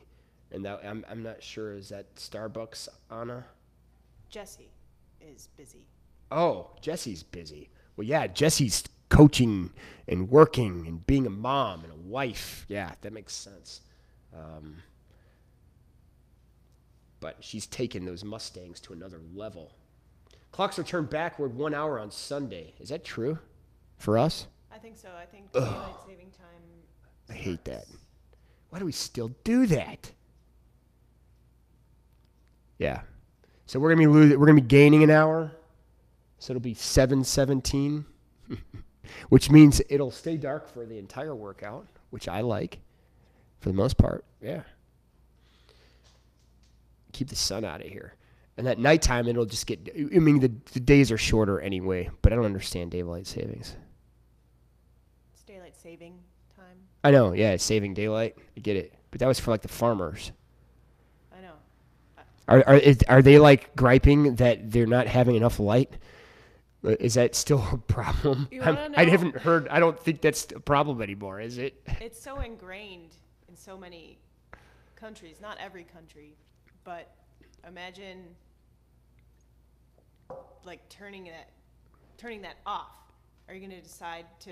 [SPEAKER 3] and that I'm not sure, is that Starbucks, Anna?
[SPEAKER 2] Jesse is busy.
[SPEAKER 3] Oh, Jesse's busy. Well, yeah, Jesse's coaching and working and being a mom and a wife. Yeah, that makes sense. But she's taken those Mustangs to another level. Clocks are turned backward 1 hour on Sunday. Is that true for us?
[SPEAKER 2] I think so. I think daylight saving time.
[SPEAKER 3] I hate that. Why do we still do that? Yeah. So we're gonna be gaining an hour. So it'll be 7:17, which means it'll stay dark for the entire workout, which I like for the most part. Yeah. Keep the sun out of here. And at nighttime, it'll just get, I mean, the days are shorter anyway, but I don't understand daylight savings.
[SPEAKER 2] It's daylight saving time.
[SPEAKER 3] I know, yeah, it's saving daylight. I get it. But that was for like the farmers.
[SPEAKER 2] I know.
[SPEAKER 3] Are they like griping that they're not having enough light? Is that still a problem? I haven't heard. I don't think that's a problem anymore, is it?
[SPEAKER 2] It's so ingrained in so many countries. Not every country, but imagine like turning that off. Are you going to decide to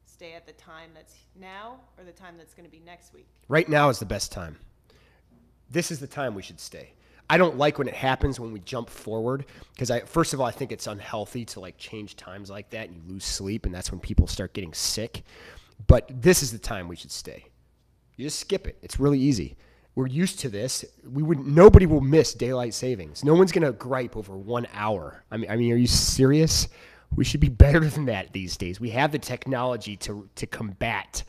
[SPEAKER 2] stay at the time that's now or the time that's going to be next week?
[SPEAKER 3] Right now is the best time. This is the time we should stay. I don't like when it happens when we jump forward, because first of all, I think it's unhealthy to like change times like that and you lose sleep, and that's when people start getting sick. But this is the time we should stay. You just skip it. It's really easy. We're used to this. Nobody will miss daylight savings. No one's gonna gripe over 1 hour. I mean, are you serious? We should be better than that these days. We have the technology to combat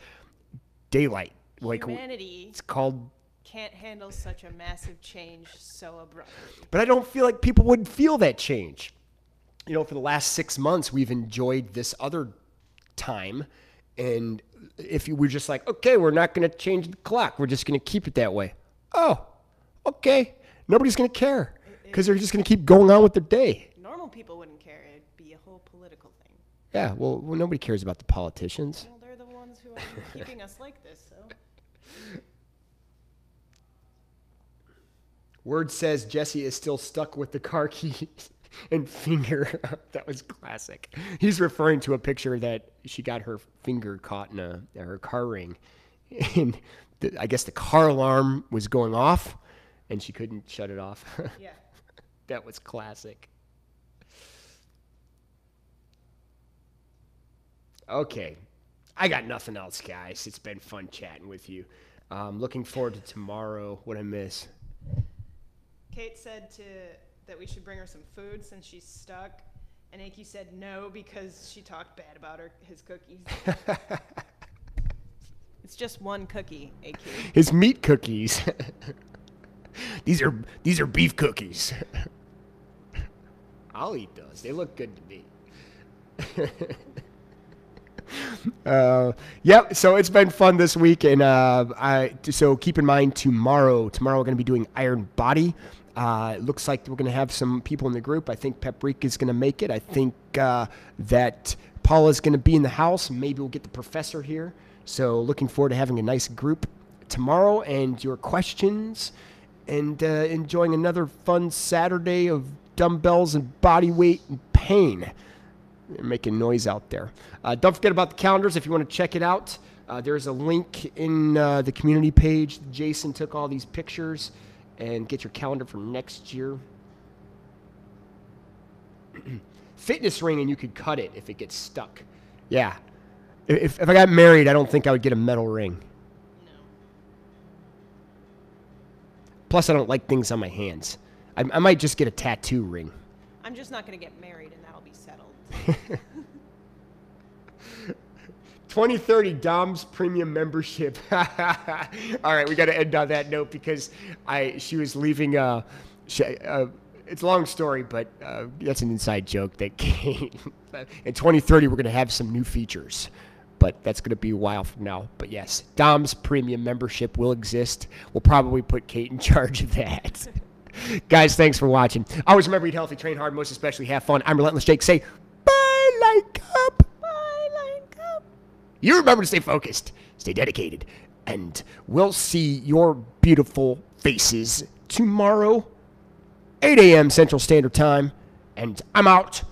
[SPEAKER 3] daylight.
[SPEAKER 2] Humanity.
[SPEAKER 3] It's called.
[SPEAKER 2] Can't handle such a massive change so abruptly.
[SPEAKER 3] But I don't feel like people would feel that change. You know, for the last 6 months, we've enjoyed this other time. And if you were just like, okay, we're not going to change the clock. We're just going to keep it that way. Oh, okay. Nobody's going to care because they're just going to keep going on with their day.
[SPEAKER 2] Normal people wouldn't care. It'd be a whole political thing.
[SPEAKER 3] Yeah, well nobody cares about the politicians.
[SPEAKER 2] Well, they're the ones who are keeping us like this, so.
[SPEAKER 3] Word says Jesse is still stuck with the car keys and finger. That was classic. He's referring to a picture that she got her finger caught in her car ring. And I guess the car alarm was going off and she couldn't shut it off.
[SPEAKER 2] Yeah.
[SPEAKER 3] That was classic. Okay. I got nothing else, guys. It's been fun chatting with you. Looking forward to tomorrow. What'd I miss?
[SPEAKER 2] Kate said that we should bring her some food since she's stuck, and Aki said no because she talked bad about his cookies. It's just one cookie, Aki.
[SPEAKER 3] His meat cookies. These are beef cookies. I'll eat those. They look good to me. Yep. So it's been fun this week, and so keep in mind tomorrow we're going to be doing Iron Body. It looks like we're going to have some people in the group. I think Paprika is going to make it. I think that Paula's going to be in the house. Maybe we'll get the professor here. So looking forward to having a nice group tomorrow and your questions and enjoying another fun Saturday of dumbbells and body weight and pain. They're making noise out there. Don't forget about the calendars if you want to check it out. There's a link in the community page. Jason took all these pictures, and get your calendar for next year. Fitness ring, and you could cut it if it gets stuck. Yeah. If I got married, I don't think I would get a metal ring.
[SPEAKER 2] No.
[SPEAKER 3] Plus, I don't like things on my hands. I might just get a tattoo ring.
[SPEAKER 2] I'm just not going to get married, and that'll be settled.
[SPEAKER 3] 2030 Dom's premium membership. All right, we got to end on that note because she was leaving. It's a long story, but that's an inside joke that came. In 2030, we're going to have some new features, but that's going to be a while from now. But yes, Dom's premium membership will exist. We'll probably put Kate in charge of that. Guys, thanks for watching. Always remember, eat healthy, train hard, most especially have fun. I'm Relentless Jake. Say bye, like up.
[SPEAKER 2] Bye, like up.
[SPEAKER 3] You remember to stay focused, stay dedicated, and we'll see your beautiful faces tomorrow, 8 a.m. Central Standard Time. And I'm out.